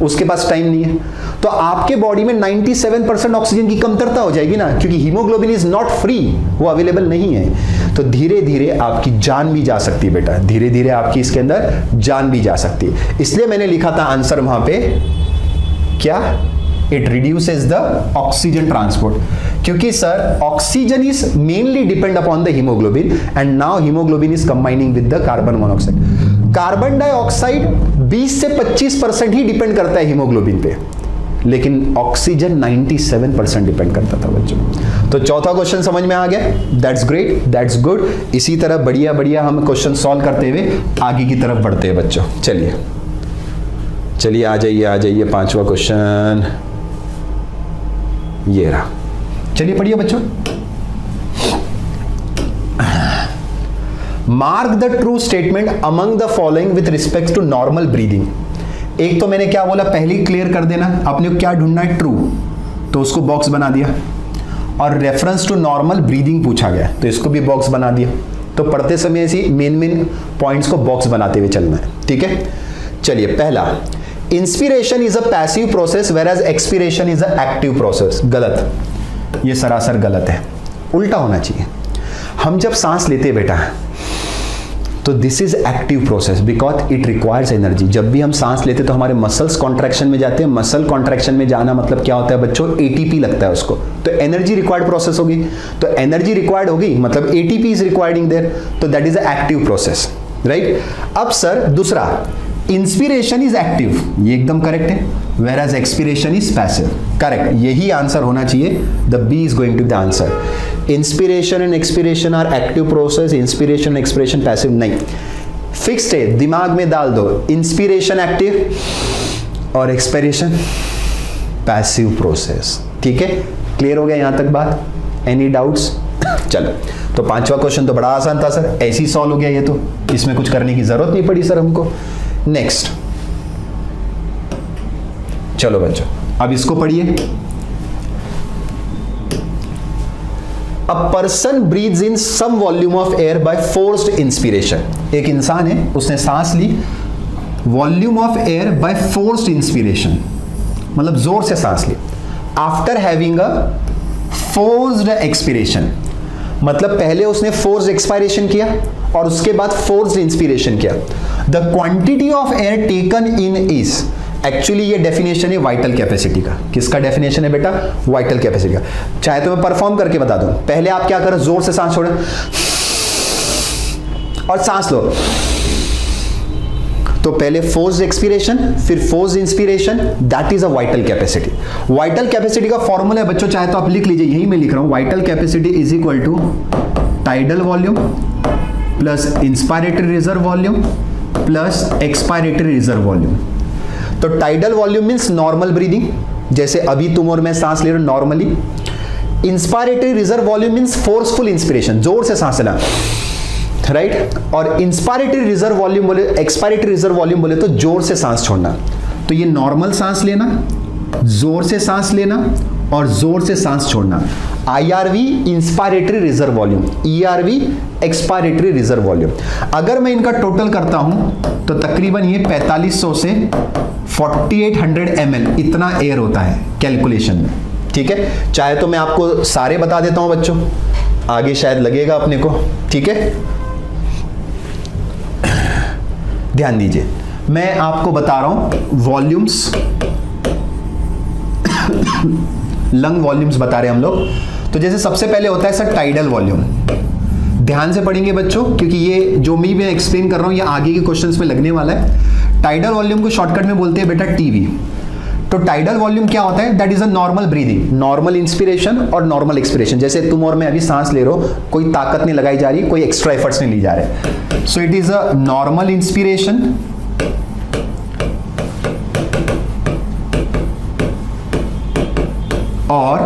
उसके पास टाइम नहीं है, तो आपके बॉडी में 97% ऑक्सीजन की कमतरता हो जाएगी ना, क्योंकि हीमोग्लोबिन इज नॉट फ्री, वो अवेलेबल नहीं है। तो धीरे धीरे आपकी जान भी जा सकती है बेटा, धीरे धीरे आपकी इसके अंदर जान भी जा सकती है। इसलिए मैंने लिखा था आंसर वहां पे क्या? It reduces the oxygen transport, क्योंकि sir oxygen is mainly depend upon the haemoglobin and now haemoglobin is combining with the carbon monoxide. Carbon dioxide 20 से 25% ही डिपेंड करता है हीमोग्लोबिन पे, लेकिन ऑक्सीजन 97% डिपेंड करता था बच्चों। तो चौथा क्वेश्चन समझ में आ गया? That's great, that's good. इसी तरह बढ़िया बढ़िया हम क्वेश्चन सॉल्व करते हुए आगे की तरफ बढ़ते हैं बच्चों। चलिए चलिए आ जाइए पांचवा क्वेश्चन ये रहा। चलिए पढ़िए बच्चों। Mark the true statement among the following with respect to normal breathing. एक तो मैंने क्या बोला, पहले क्लियर कर देना, अपने को क्या ढूंढना है? ट्रू, तो उसको बॉक्स बना दिया। और रेफरेंस टू नॉर्मल ब्रीदिंग पूछा गया तो इसको भी बॉक्स बना दिया। तो पढ़ते समय ऐसी मेन पॉइंट्स को बॉक्स बनाते हुए चलना है, ठीक है? चलिए पहला, inspiration is a passive process whereas expiration is a active process. गलत, ये सरासर गलत है, उल्टा होना चाहिए। हम जब सांस लेते बेटा तो this is active process because it requires energy. जब भी हम सांस लेते तो हमारे मसल्स कॉन्ट्रैक्शन में जाते हैं। मसल कॉन्ट्रैक्शन में जाना मतलब क्या होता है बच्चों? एटीपी लगता है उसको, तो एनर्जी रिक्वायर्ड प्रोसेस होगी। तो एनर्जी रिक्वायर्ड होगी मतलब एटीपी इज रिक्वायर्डिंग देयर, तो that is a active process, right? अब सर दूसरा, इंस्पिरेशन इज एक्टिव, ये एकदम करेक्ट है, whereas expiration is passive. Correct, यही आंसर होना चाहिए। The B is going to the answer. Inspiration and expiration are active process, inspiration expiration passive नहीं। Fixed है, दिमाग में डाल दो, इंस्पिरेशन एक्टिव और एक्सपिरेशन पैसिव प्रोसेस। ठीक है, क्लियर हो गया यहां तक बात? Any doubts? चलो, तो पांचवा क्वेश्चन तो बड़ा आसान था सर, ऐसे ही सॉल्व हो गया ये तो, इसमें कुछ करने की जरूरत नहीं पड़ी सर हमको। नेक्स्ट, चलो बच्चों अब इसको पढ़िए। A person breathes in some volume of air by forced inspiration. एक इंसान है, उसने सांस ली, volume of air by forced inspiration, मतलब जोर से सांस ली। After having a forced expiration, मतलब पहले उसने फोर्स्ड एक्सपायरेशन किया और उसके बाद फोर्स्ड इंस्पिरेशन किया। The quantity of air taken in is, actually ये डेफिनेशन है वाइटल कैपेसिटी का। किसका डेफिनेशन है बेटा? वाइटल कैपेसिटी का। चाहे तो मैं परफॉर्म करके बता दूं। पहले आप क्या करो, जोर से सांस छोड़ें और सांस लो। तो पहले फोर्स्ड एक्सपिरेशन, फिर forced inspiration, that is a vital capacity. Vital capacity का फॉर्मूला है बच्चों, चाहे तो आप लिख लीजिए, यही मैं लिख रहा हूं। Vital capacity is equal to tidal volume plus inspiratory reserve volume plus expiratory reserve volume. तो tidal volume means normal breathing, जैसे अभी तुम और मैं सांस ले रहे हो normally. Inspiratory reserve volume means forceful inspiration, जोर से सांस लेना, राइट। और इंस्पायरेटरी रिजर्व वॉल्यूम बोले, एक्सपायरेटरी रिजर्व वॉल्यूम बोले तो जोर से सांस छोड़ना। तो ये नॉर्मल सांस लेना, जोर से सांस लेना और जोर से सांस छोड़ना। IRV inspiratory reserve volume, ERV expiratory reserve volume. अगर मैं इनका टोटल करता हूं तो तकरीबन ये 4500 से 4800 ml इतना एयर होता है कैलकुलेशन में, ठीक है। चाहे तो मैं आपको सारे बता देता हूं बच्चों, आगे शायद लगेगा अपने को, ठीक है। ध्यान दीजिए, मैं आपको बता रहा हूं वॉल्यूम्स, लंग वॉल्यूम्स बता रहे हैं हम लोग। तो जैसे सबसे पहले होता है सर टाइडल वॉल्यूम। ध्यान से पढ़ेंगे बच्चों, क्योंकि ये जो मैं एक्सप्लेन कर रहा हूं ये आगे के क्वेश्चंस में लगने वाला है। टाइडल वॉल्यूम को शॉर्टकट में बोलते हैं बेटा टीवी। तो टाइडल वॉल्यूम क्या होता है? That is a normal breathing, normal inspiration और नॉर्मल एक्सपिरेशन। जैसे तुम और मैं अभी सांस ले रहे हो, कोई ताकत नहीं लगाई जा रही, कोई एक्स्ट्रा एफर्ट्स नहीं ली जा रहे। So it is a normal inspiration और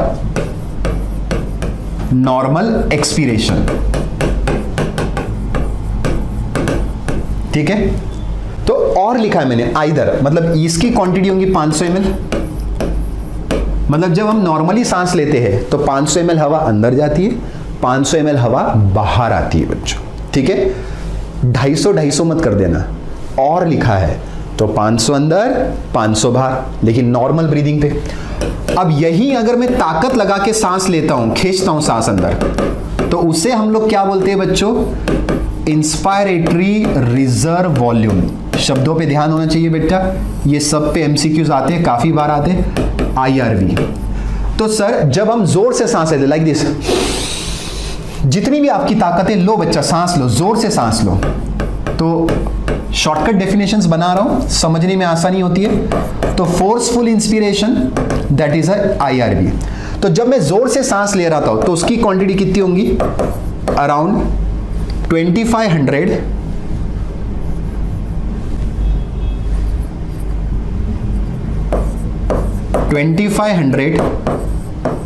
नॉर्मल एक्सपिरेशन, ठीक है। तो और लिखा है मैंने आइदर, मतलब इसकी क्वांटिटी होगी 500 ml। मतलब जब हम नॉर्मली सांस लेते हैं तो 500 ml हवा अंदर जाती है, 500 ml हवा बाहर आती है बच्चों, ठीक है। 250 मत कर देना, और लिखा है तो 500 अंदर 500 बाहर, लेकिन नॉर्मल ब्रीदिंग पे। अब यही अगर मैं ताकत लगा के सांस लेता हूं, खींचता हूं सांस अंदर, तो उसे हम लोग क्या बोलते हैं बच्चों? Inspiratory reserve volume. शब्दों पे ध्यान होना चाहिए बेटा, ये सब पे एमसीक्यूज आते हैं, काफी बार आते हैं। IRV। तो सर जब हम जोर से सांस लेते, लाइक दिस, जितनी भी आपकी ताकत है लो बच्चा, सांस लो, जोर से सांस लो। तो शॉर्टकट डेफिनेशंस बना रहा हूं, समझने में आसानी होती है। तो forceful inspiration that is IRV। तो जब मैं जोर से सांस ले रहा था तो उसकी क्वांटिटी कितनी होंगी? Around 2500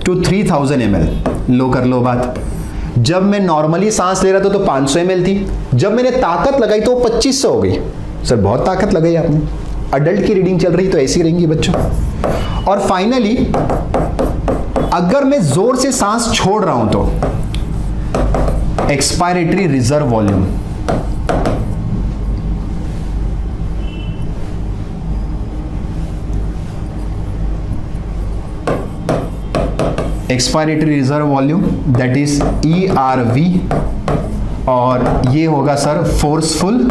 to 3000 ml। लो कर लो बात। जब मैं नॉर्मली सांस ले रहा था तो 500 ml थी, जब मैंने ताकत लगाई तो 2500 हो गई। सर बहुत ताकत लगाई आपने, अडल्ट की रीडिंग चल रही तो ऐसी रहेंगी बच्चों। और फाइनली अगर मैं जोर से सांस छोड़ रहा हूं तो expiratory reserve volume, expiratory reserve volume that is ERV, और ये होगा सर फोर्सफुल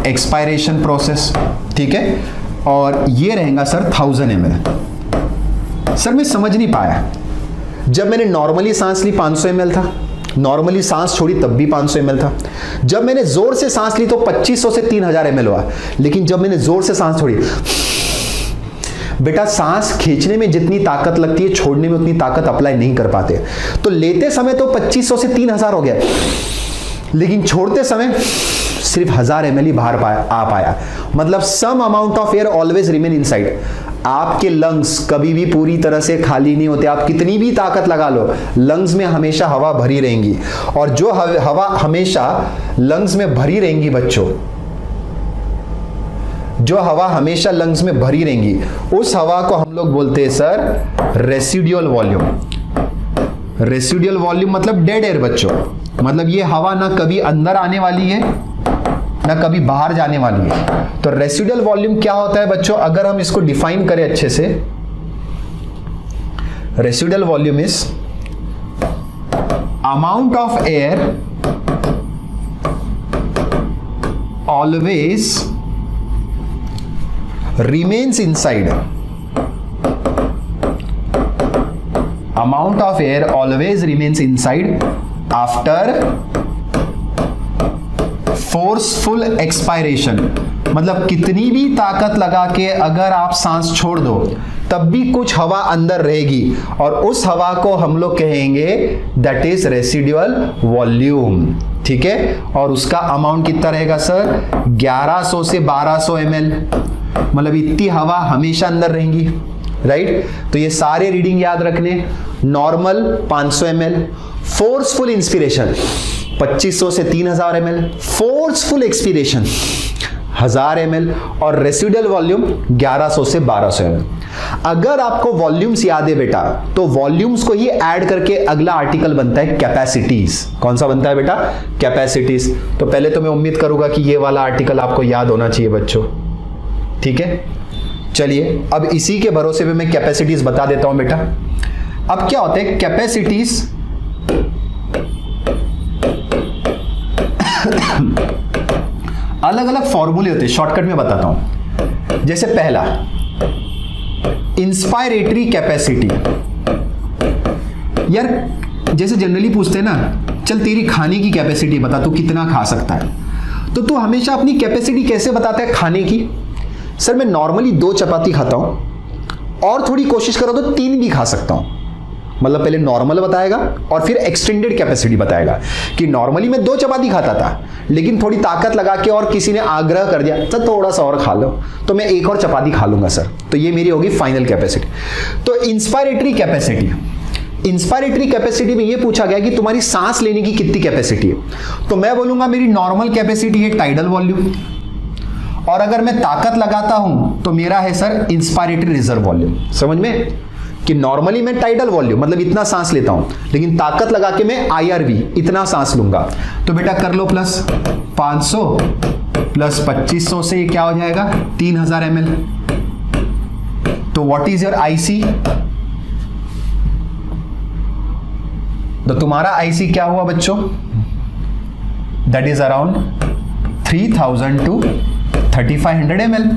एक्सपायरेशन प्रोसेस, ठीक है। और ये रहेगा सर 1000 ml। सर मैं समझ नहीं पाया, जब मैंने नॉर्मली सांस ली 500 ml था, नॉर्मली सांस छोड़ी तब भी 500 ml था, जब मैंने जोर से सांस ली तो 2500 से 3000 ml हुआ, लेकिन जब मैंने जोर से सांस छोड़ी, बेटा सांस खींचने में जितनी ताकत लगती है छोड़ने में उतनी ताकत अप्लाई नहीं कर पाते। तो लेते समय तो 2500 से 3000 हो गया, लेकिन छोड़ते समय सिर्फ 1000 ml ही बाहर आ पाया। मतलब some amount of air always remain inside. आपके लंग्स कभी भी पूरी तरह से खाली नहीं होते, आप कितनी भी ताकत लगा लो, लंग्स में हमेशा हवा भरी रहेंगी। और जो हवा हमेशा लंग्स में भरी रहेंगी बच्चों, जो हवा हमेशा लंग्स में भरी रहेंगी, उस हवा को हम लोग बोलते हैं sir residual volume. Residual volume मतलब डेड एयर बच्चों, मतलब ये हवा ना कभी अंदर आने वाली है ना कभी बाहर जाने वाली है। तो रेसिडुअल वॉल्यूम क्या होता है बच्चों? अगर हम इसको डिफाइन करें अच्छे से, residual volume is amount of air always remains inside. Amount of air always remains inside after forceful expiration. मतलब कितनी भी ताकत लगा के अगर आप सांस छोड़ दो तब भी कुछ हवा अंदर रहेगी और उस हवा को हम लोग कहेंगे दैट इज रेसिडुअल वॉल्यूम. ठीक है, और उसका अमाउंट कितना रहेगा सर? 1100 से 1200 ml. मतलब इतनी हवा हमेशा अंदर रहेंगी. राइट, तो ये सारे रीडिंग याद रखने. नॉर्मल 500 ml, फोर्सफुल इंस्पिरेशन 2500 से 3000 ml, फोर्सफुल एक्सपीरेशन 1000 ml और रेसिडुअल वॉल्यूम 1100 से 1200 ml. अगर आपको वॉल्यूम्स याद है बेटा तो वॉल्यूम्स को ही ऐड करके अगला आर्टिकल बनता है कैपेसिटीज. कौन सा बनता है बेटा? कैपेसिटीज. तो पहले तो मैं उम्मीद करूंगा कि ये वाला आर्टिकल आपको याद होना चाहिए बच्चों. ठीक है, चलिए अब इसी के भरोसे पे मैं कैपेसिटीज बता देता हूं बेटा. अब क्या होता है कैपेसिटीज अलग अलग फॉर्मूले होते हैं, शॉर्टकट में बताता हूं. जैसे पहला इंस्पायरेटरी कैपेसिटी. यार जैसे जनरली पूछते हैं ना, चल तेरी खाने की कैपेसिटी बता, तू कितना खा सकता है. तो तू हमेशा अपनी कैपेसिटी कैसे बताता है खाने की? सर मैं नॉर्मली 2 चपाती खाता हूं और थोड़ी कोशिश करो तो 3 भी खा सकता हूं. मतलब पहले नॉर्मल बताएगा और फिर एक्सटेंडेड कैपेसिटी बताएगा कि नॉर्मली मैं 2 चपाती खाता था लेकिन थोड़ी ताकत लगा के और किसी ने आग्रह कर दिया सर थोड़ा सा और खा लो तो मैं 1 और चपाती खा लूंगा सर. तो ये मेरी होगी फाइनल कैपेसिटी. तो इंस्पायरेटरी कैपेसिटी, इंस्पायरेटरी कैपेसिटी में ये पूछा गया कि तुम्हारी सांस लेने की कितनी कैपेसिटी है. तो मैं बोलूंगा मेरी नॉर्मल कैपेसिटी है टाइडल वॉल्यूम, और अगर मैं ताकत लगाता हूं तो मेरा है सर इंस्पायरेटरी रिजर्व वॉल्यूम. समझ में कि नॉर्मली मैं टाइडल वॉल्यूम मतलब इतना सांस लेता हूं लेकिन ताकत लगा के मैं IRV इतना सांस लूंगा. तो बेटा कर लो प्लस 500 प्लस 2500 से ये क्या हो जाएगा 3000 ml. तो व्हाट इज योर IC? तो तुम्हारा IC क्या हुआ बच्चों? That is around 3000 to 3500 ml.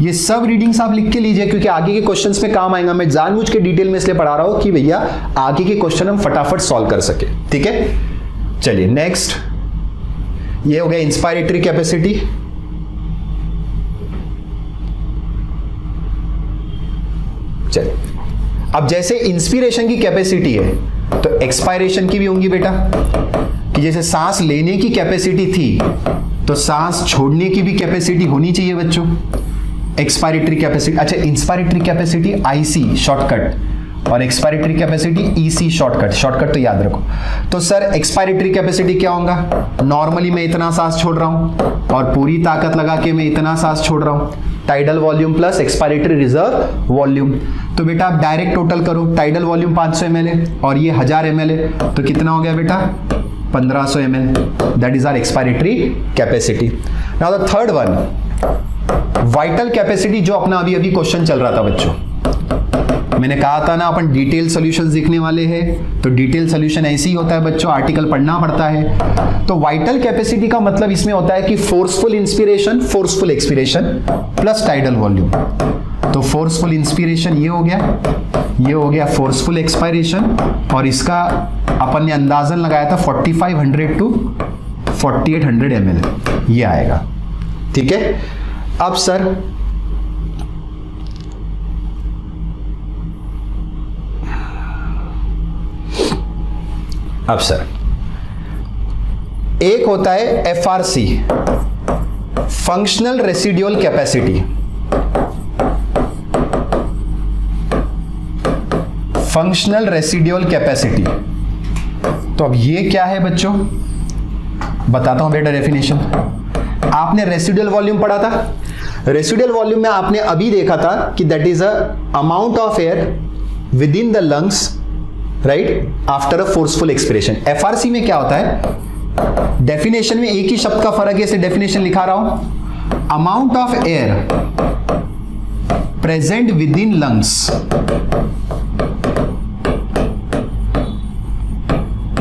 ये सब रीडिंग्स आप लिख के लीजिए क्योंकि आगे के क्वेश्चंस में काम आएगा. मैं जानबूझ के डिटेल में इसलिए पढ़ा रहा हूं कि भैया आगे के क्वेश्चन हम फटाफट सॉल्व कर सके. ठीक है, चलिए नेक्स्ट. ये हो गया इंस्पायरेटरी कैपेसिटी. चलिए अब जैसे इंस्पिरेशन की कैपेसिटी है तो एक्सपायरेशन की भी होंगी बेटा. कि जैसे सांस लेने की कैपेसिटी थी तो सांस छोड़ने की भी कैपेसिटी होनी चाहिए बच्चों. एक्सपायरेटरी कैपेसिटी, अच्छा इंस्पायरेटरी कैपेसिटी IC शॉर्टकट और expiratory capacity EC shortcut. Shortcut तो याद रखो. तो सर एक्सपायरेटरी कैपेसिटी क्या होगा? नॉर्मली मैं इतना सांस छोड़ रहा हूं और पूरी ताकत लगा के मैं इतना सांस छोड़ रहा हूं. Tidal volume plus expiratory reserve volume. तो बेटा आप डायरेक्ट टोटल करो. टाइडल वॉल्यूम 500 ml है और ये 1000 ml है तो कितना हो गया बेटा 1500 ml. That is our expiratory capacity. Now the third one vital capacity जो अपना अभी अभी क्वेश्चन चल रहा था बच्चों. मैंने कहा था ना अपन डिटेल सॉल्यूशंस देखने वाले हैं. तो डिटेल सॉल्यूशन ऐसे ही होता है बच्चों, आर्टिकल पढ़ना पड़ता है. तो वाइटल कैपेसिटी का मतलब इसमें होता है कि forceful inspiration forceful expiration plus tidal volume. तो फोर्सफुल इंस्पिरेशन ये हो गया, ये हो गया फोर्सफुल एक्सपायरेशन और इसका अपन ने अंदाजन लगाया था 4500 टू 4800 ml ये आएगा. ठीक है, अब सर एक होता है FRC functional residual capacity. Functional residual capacity तो अब ये क्या है बच्चों? बताता हूं बेटा डेफिनेशन. आपने रेसिडुअल वॉल्यूम पढ़ा था. रेसिडुअल वॉल्यूम में आपने अभी देखा था कि that is a amount of air with in the lungs right after a forceful expiration. FRC में क्या होता है? डेफिनेशन में एक ही शब्द का फर्क है, इसे डेफिनेशन लिखा रहा हूं. Amount of air present with in lungs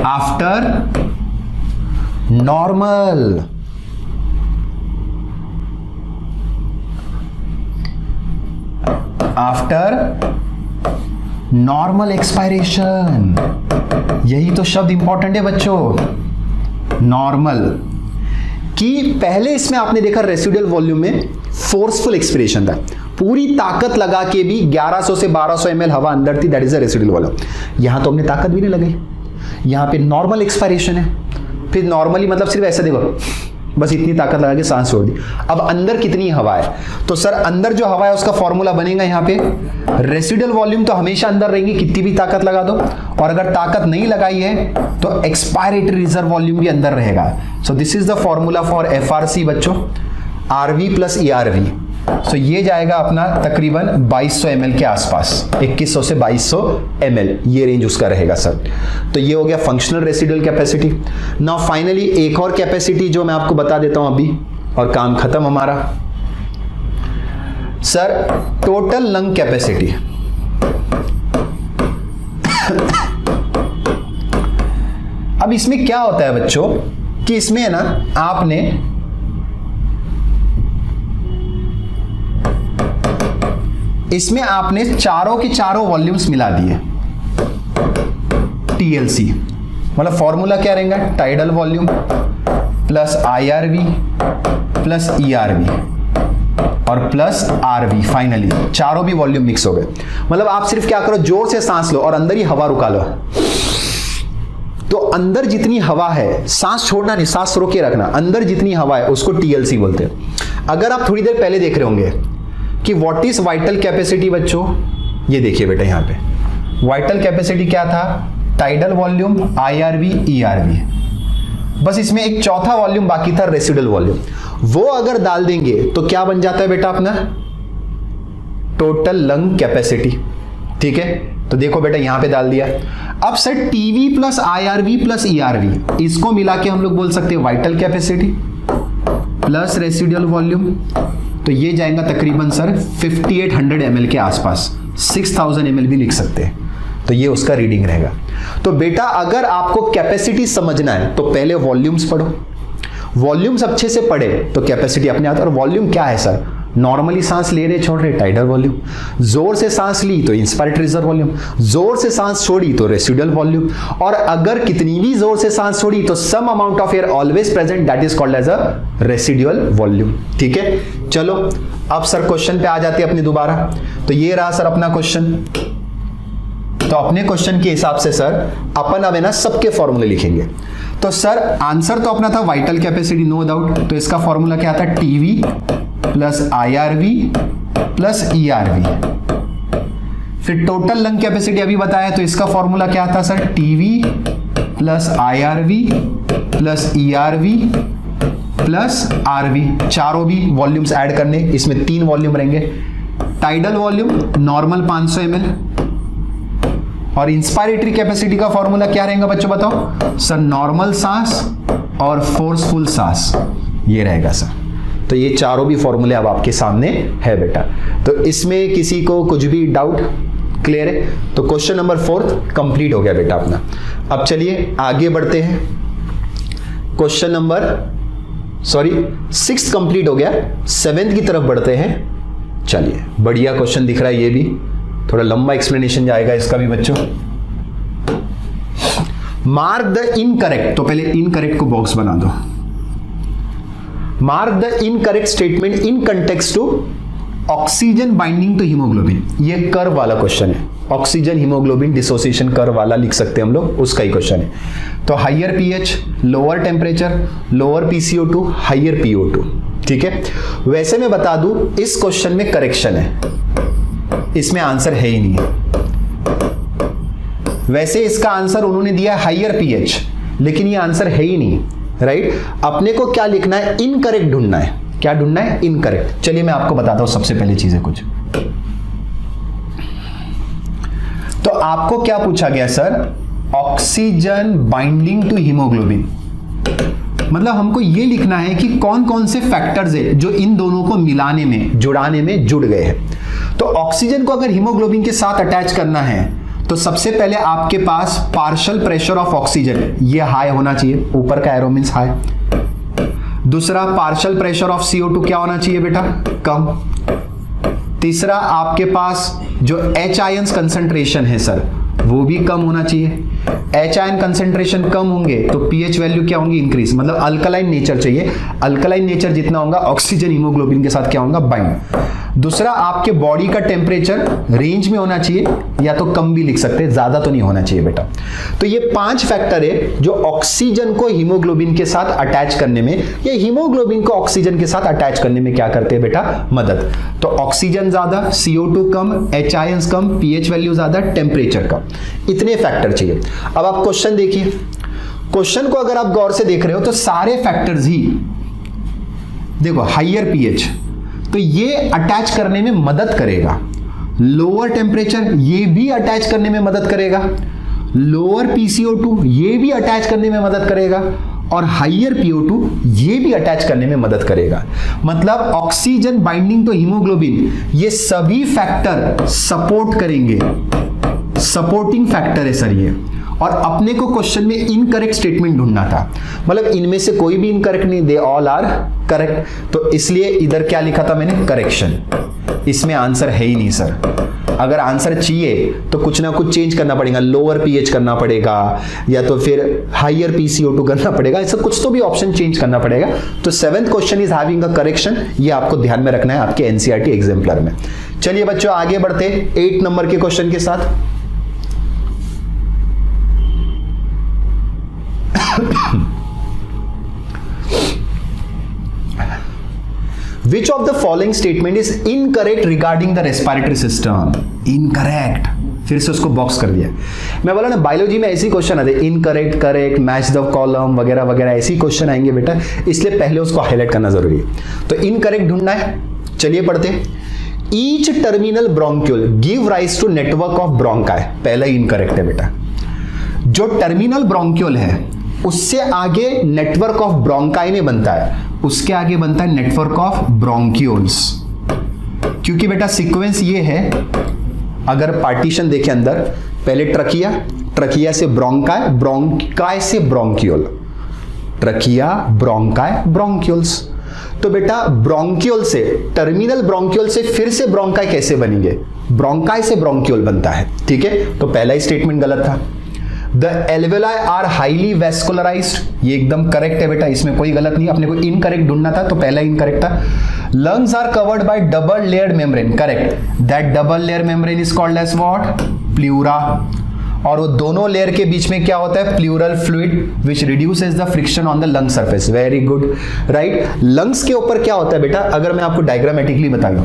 after normal, after normal expiration, यही तो शब्द इंपॉर्टेंट है बच्चों, नॉर्मल। कि पहले इसमें आपने देखा रेसिडुअल वॉल्यूम में फोर्सफुल एक्सपिरेशन था, पूरी ताकत लगा के भी 1100 से 1200 ml हवा अंदर थी, that is a residual volume. यहां तो हमने ताकत भी नहीं लगाई, यहां पे नॉर्मल एक्सपायरेशन है। फिर नॉर्मली मतलब सिर्फ ऐसे देखो, बस इतनी ताकत लगा के सांस छोड़ दी। अब अंदर कितनी हवा है, तो सर अंदर जो हवा है उसका फॉर्मूला बनेगा यहाँ पे, रेसिडुअल वॉल्यूम तो हमेशा अंदर रहेंगी कितनी भी ताकत लगा दो, और अगर ताकत नहीं लगाई है तो एक्सपायरेटरी रिजर्व वॉल्यूम भी अंदर रहेगा। सो this is the formula for FRC बच्चों, आरवी प्लस ईआरवी। सो ये जाएगा अपना तकरीबन 2200 ml के आसपास, 2100 से 2200 ml, ये रेंज उसका रहेगा सर। तो ये हो गया functional residual capacity. Now finally एक और कैपेसिटी जो मैं आपको बता देता हूं अभी, और काम खत्म हमारा। सर टोटल लंग कैपेसिटी, अब इसमें क्या होता है बच्चों कि इसमें है ना, आपने चारों के चारों वॉल्यूम्स मिला दिए, टीएलसी मतलब फॉर्मूला क्या रहेगा, tidal volume plus IRV plus ERV और प्लस आरवी, फाइनली चारों भी वॉल्यूम मिक्स हो गए। मतलब आप सिर्फ क्या करो, जोर से सांस लो और अंदर ही हवा रुका लो, तो अंदर जितनी हवा है, सांस छोड़ना नहीं, सांस रोके रखना, अंदर जितनी हवा है उसको टीएलसी बोलते हैं। अगर आप थोड़ी देर पहले देख रहे होंगे कि व्हाट इज वाइटल कैपेसिटी बच्चों, ये देखिए बेटा यहाँ पे वाइटल कैपेसिटी क्या था, टाइडल वॉल्यूम, आईआरवी, ईआरवी, बस इसमें एक चौथा वॉल्यूम बाकी था, रेसिडुअल वॉल्यूम। वो अगर डाल देंगे तो क्या बन जाता है बेटा अपना, टोटल लंग कैपेसिटी। ठीक है, तो देखो बेटा यहां पे डाल दिया। अब sir TV plus IRV plus ERV, इसको मिला के हम लोग बोल सकते हैं vital capacity plus residual volume, तो ये जाएगा तकरीबन सर 5800 ml के आसपास, 6000 ml भी लिख सकते हैं, तो ये उसका रीडिंग रहेगा। तो बेटा अगर आपको कैपेसिटी समझना है तो पहले वॉल्यूम्स पढ़ो, वॉल्यूम्स अच्छे से पढ़े तो कैपेसिटी अपने आप। और वॉल्यूम क्या है सर, नॉर्मली सांस ले रहे छोड़ रहे टाइडल वॉल्यूम, जोर से सांस ली तो इंस्पायरेटरी रिजर्व वॉल्यूम, जोर से सांस छोड़ी तो रेसिडुअल वॉल्यूम, और अगर कितनी भी जोर से सांस छोड़ी तो some amount of air always present, that is called as a residual volume. ठीक है, चलो अब सर क्वेश्चन पे आ जाते हैं अपने दोबारा। तो ये रहा सर अपना क्वेश्चन। तो अपने क्वेश्चन के हिसाब से सर अपन अब है ना सबके फॉर्मूले लिखेंगे। तो सर आंसर तो अपना था वाइटल कैपेसिटी, नो डाउट, तो इसका फॉर्मूला क्या था, TV plus IRV plus ERV. फिर टोटल लंग कैपेसिटी अभी बताया, तो इसका फॉर्मूला क्या था sir, TV plus IRV plus ERV plus RV, चारों भी वॉल्यूम्स ऐड करने, इसमें 3 वॉल्यूम रहेंगे। टाइडल वॉल्यूम नॉर्मल 500 ml, और इंस्पायरेटरी कैपेसिटी का फॉर्मूला क्या रहेगा बच्चों बताओ, सर नॉर्मल सांस और फोर्सफुल सांस, ये रहेगा सर। तो ये चारों भी फॉर्मूले अब आपके सामने है बेटा। तो इसमें किसी को कुछ भी डाउट, क्लियर है? तो क्वेश्चन नंबर 4 कंप्लीट हो गया बेटा अपना। अब चलिए आगे बढ़ते हैं, क्वेश्चन नंबर 6 कंप्लीट हो गया, 7th की तरफ बढ़ते हैं। चलिए, बढ़िया क्वेश्चन दिख रहा है, ये भी थोड़ा लंबा एक्सप्लेनेशन जाएगा इसका भी बच्चों। मार्क द इनकरेक्ट, तो पहले इनकरेक्ट को बॉक्स बना दो। Mark the incorrect statement in context to oxygen binding to haemoglobin, ये कर्व वाला क्वेश्चन है, ऑक्सीजन हीमोग्लोबिन डिसोसिएशन कर्व वाला लिख सकते हैं हम लोग, उसका ही क्वेश्चन है। तो higher pH, lower temperature, lower PCO two, higher PO two. ठीक है, वैसे मैं बता दूं इस क्वेश्चन में करेक्शन है, इसमें आंसर है ही नहीं है। वैसे इसका आंसर उन्होंने दिया हाइयर पीएच, लेकिन ये आंसर है ही नहीं, राइट? अपने को क्या लिखना है, इनकरेक्ट ढूंढना है। क्या ढूंढना है, इनकरेक्ट। चलिए मैं आपको बताता हूं सबसे पहले चीजें कुछ। तो आपको क्या पूछा गया sir, oxygen binding to haemoglobin, मतलब हमको ये लिखना है कि कौन कौन से फैक्टर्स है जो इन दोनों को मिलाने में, जुड़ाने में जुड़ गए हैं। तो ऑक्सीजन को अगर हीमोग्लोबिन के साथ अटैच करना है तो सबसे पहले आपके पास पार्शियल प्रेशर ऑफ ऑक्सीजन ये हाई होना चाहिए, ऊपर का एरो मींस हाई। दूसरा पार्शियल प्रेशर ऑफ CO2 क्या होना चाहिए बेटा, कम। तीसरा आपके पास जो H आयंस कंसंट्रेशन है सर वो भी कम होना चाहिए। H आयन कंसंट्रेशन कम होंगे तो pH वैल्यू क्या होंगी, इंक्रीज, मतलब अल्कलाइन नेचर चाहिए। अल्कलाइन नेचर जितना होगा ऑक्सीजन हीमोग्लोबिन के साथ क्या होगा, बाइंड। दूसरा आपके बॉडी का टेम्परेचर रेंज में होना चाहिए, या तो कम भी लिख सकते हैं, ज्यादा तो नहीं होना चाहिए बेटा। तो ये 5 फैक्टर है जो ऑक्सीजन को हीमोग्लोबिन के साथ अटैच करने में या हीमोग्लोबिन को ऑक्सीजन के साथ अटैच करने में क्या करते हैं बेटा, मदद। तो ऑक्सीजन ज्यादा, CO2 कम, H आयंस कम, pH वैल्यू ज्यादा, टेम्परेचर कम, इतने फैक्टर चाहिए। अब आप क्वेश्चन देखिए, क्वेश्चन को अगर आप गौर से देख रहे हो तो सारे फैक्टर्स ही देखो, हाइयर pH तो ये अटैच करने में मदद करेगा, लोअर टेम्परेचर ये भी अटैच करने में मदद करेगा, लोअर PCO2 ये भी अटैच करने में मदद करेगा, और हाइयर PO2 ये भी अटैच करने में मदद करेगा। मतलब ऑक्सीजन बाइंडिंग टू हीमोग्लोबिन ये सभी फैक्टर सपोर्ट करेंगे, सपोर्टिंग फैक्टर है सर ये। और अपने को क्वेश्चन में इनकरेक्ट स्टेटमेंट ढूंढना था, मतलब इनमें से कोई भी इनकरेक्ट नहीं, दे ऑल आर करेक्ट। तो इसलिए इधर क्या लिखा था मैंने, करेक्शन। इसमें आंसर है ही नहीं सर। अगर आंसर चाहिए तो कुछ ना कुछ चेंज करना पड़ेगा, लोअर pH करना पड़ेगा या तो फिर हाइयर PCO2 करना पड़ेगा, ऐसा कुछ तो भी ऑप्शन चेंज करना पड़ेगा। तो 7th question is having a correction, ये आपको ध्यान में रखना है आपके NCERT एग्जाम्पलर में। चलिए बच्चों आगे बढ़ते 8 नंबर के क्वेश्चन के साथ। Which of the following statement is incorrect regarding the respiratory system? Incorrect, फिर से उसको बॉक्स कर दिया। मैं बोला ना बायोलॉजी में ऐसी क्वेश्चन आते, incorrect, correct, match the column वगैरह वगैरह ऐसी क्वेश्चन आएंगे बेटा, इसलिए पहले उसको हाईलाइट करना जरूरी है। तो इनकरेक्ट ढूंढना है, चलिए पढ़ते। Each terminal bronchiole give rise to network of bronchi, पहला इनकरेक्ट है बेटा। जो टर्मिनल ब्रोंक्यूल है उससे आगे नेटवर्क ऑफ ब्रोंकाई में बनता है, उसके आगे बनता है नेटवर्क ऑफ ब्रोंक्यूल्स। क्योंकि बेटा सीक्वेंस ये है, अगर पार्टीशन देखें अंदर, पहले ट्रकिया, ट्रकिया से ब्रोंकाई, ब्रोंकाई से ब्रोंक्यूल, ट्रकिया, ब्रोंकाई, ब्रोंक्यूल्स। तो बेटा ब्रोंक्यूल से, टर्मिनल ब्रोंक्यूल से फिर से ब्रोंकाई कैसे बनेंगे, ब्रोंकाई से ब्रोंक्यूल बनता है, ठीक है। तो पहला ही स्टेटमेंट गलत था। The alveoli are highly vascularised, ये एकदम करेक्ट है बेटा, इसमें कोई गलत नहीं। अपने को इनकरेक्ट ढूंढना था तो पहला इनकरेक्ट था। Lungs are covered by double layered membrane, correct. That double layer membrane is called as what, pleura. और वो दोनों लेयर के बीच में क्या होता है, pleural fluid which reduces the friction on the lung surface, very good, right. Lungs के ऊपर क्या होता है बेटा, अगर मैं आपको डायग्रामेटिकली बता दूं,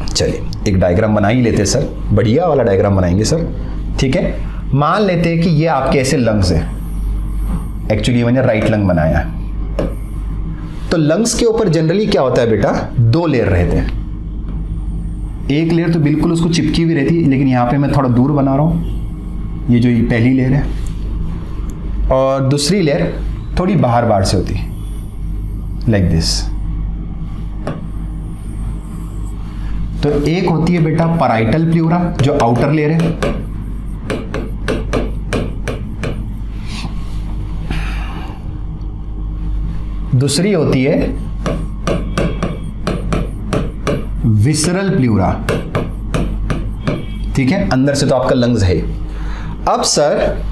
चलिए एक डायग्राम बना ही लेते सर, बढ़िया वाला डायग्राम बनाएंगे सर, ठीक है। मान लेते हैं कि ये आपके ऐसे लंग्स है, एक्चुअली मैंने राइट लंग बनाया है। तो लंग्स के ऊपर जनरली क्या होता है बेटा, 2 लेयर रहते हैं। एक लेयर तो बिल्कुल उसको चिपकी हुई रहती है, लेकिन यहां पे मैं थोड़ा दूर बना रहा हूं, ये जो ये पहली लेयर है, और दूसरी लेयर थोड़ी बाहर बाहर से होती है, लाइक दिस। तो एक होती है बेटा पैराइटल प्लूरा जो आउटर लेयर है, दूसरी होती है विसरल प्लूरा, ठीक है। अंदर से तो आपका लंग्स है। अब सर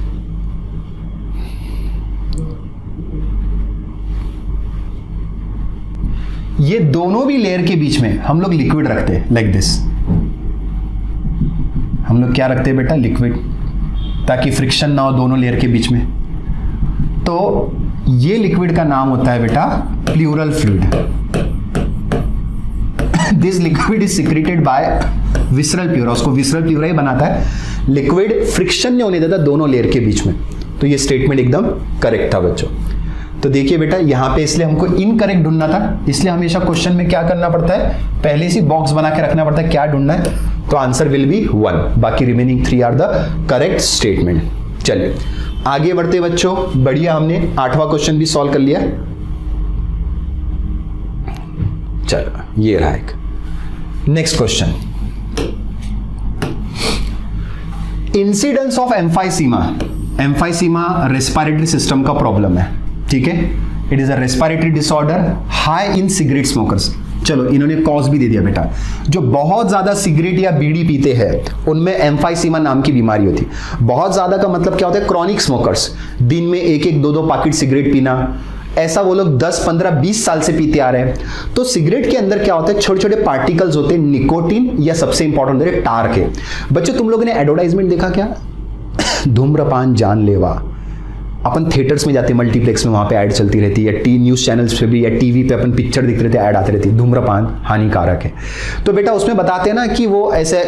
ये दोनों भी लेयर के बीच में हम लोग लिक्विड रखते हैं, लाइक दिस। हम लोग क्या रखते हैं बेटा, लिक्विड, ताकि फ्रिक्शन ना हो दोनों लेयर के बीच में। तो ये लिक्विड का नाम होता है बेटा pleural fluid. This liquid is secreted by visceral pleura, उसको विसरल प्लूरा ही बनाता है। लिक्विड फ्रिक्शन नहीं होने देता दोनों लेयर के बीच में। तो ये स्टेटमेंट एकदम करेक्ट था बच्चों। तो देखिए बेटा यहां पे इसलिए हमको इनकरेक्ट ढूंढना था, इसलिए हमेशा क्वेश्चन में क्या करना पड़ता है, पहले से बॉक्स बना के रखना पड़ता है क्या ढूंढना है। तो आंसर विल बी 1, बाकी remaining 3 are the correct statement. चलिए आगे बढ़ते बच्चों, बढ़िया, हमने 8वां क्वेश्चन भी सॉल्व कर लिया। चलो ये रहा एक next question. Incidence of emphysema respiratory system का प्रॉब्लम है, ठीक है। It is a respiratory disorder high in cigarette smokers. चलो इन्होंने कॉज भी दे दिया बेटा, जो बहुत ज्यादा सिगरेट या बीड़ी पीते हैं उनमें एम्फाइसीमा नाम की बीमारी होती है। बहुत ज्यादा का मतलब क्या होता है, क्रॉनिक स्मोकर्स, दिन में एक एक दो दो पैकेट सिगरेट पीना, ऐसा वो लोग 10, 15, 20 साल से पीते आ रहे हैं। तो सिगरेट के अंदर क्या होता है, छोटे छोटे पार्टिकल्स होते हैं निकोटीन या सबसे इंपॉर्टेंट होते हैं टार के। बच्चों तुम लोगों ने एडवर्टाइजमेंट देखा क्या, धूम्रपान जानलेवा। अपन थिएटर्स में जाते हैं, मल्टीप्लेक्स में, वहां पे ऐड चलती रहती है, टी न्यूज चैनल्स पे भी या टीवी पे अपन पिक्चर दिख रहे थे, ऐड आती रहती है, धूम्रपान हानिकारक है। तो बेटा उसमें बताते हैं ना कि वो ऐसे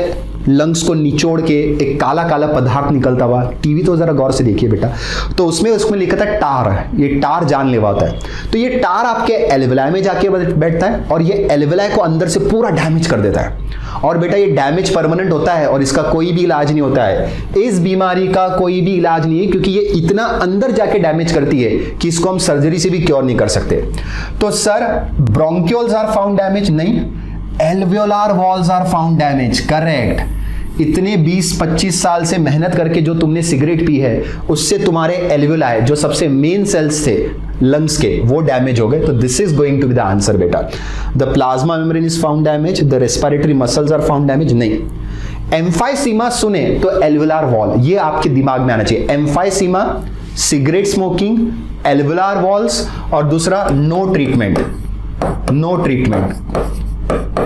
लंग्स को निचोड़ के एक काला काला पदार्थ निकलता हुआ, टीवी तो जरा गौर से देखिए बेटा, तो उसमें लिखा था टार, ये टार जानलेवा होता है। तो ये टार आपके एल्वेलाई में जाके बैठता है और ये एल्वेलाई को अंदर से पूरा डैमेज कर देता है। और बेटा ये डैमेज परमानेंट होता है और इसका कोई भी इलाज नहीं होता है। इस बीमारी का कोई भी इलाज नहीं है, क्योंकि ये इतना अंदर जाके डैमेज करती है कि इसको हम सर्जरी से भी क्योर नहीं कर सकते। तो sir bronchioles are found damage, नहीं, alveolar walls are found damage, correct. इतने 20-25 साल से मेहनत करके जो तुमने सिगरेट पी है उससे तुम्हारे एल्वियोलाई जो सबसे मेन सेल्स थे लंग्स के वो डैमेज हो गए। तो this is going to be the answer बेटा। The plasma membrane is found damage, the respiratory muscles are found damage, नहीं। एम्फाइसीमा सुने तो एल्वियोलार वॉल, ये आपके दिमाग में आना चाहिए। एम्फाइसीमा, सिगरेट स्मोकिंग, एल्वियोलार वॉल्स, और दूसरा नो ट्रीटमेंट, नो ट्रीटमेंट,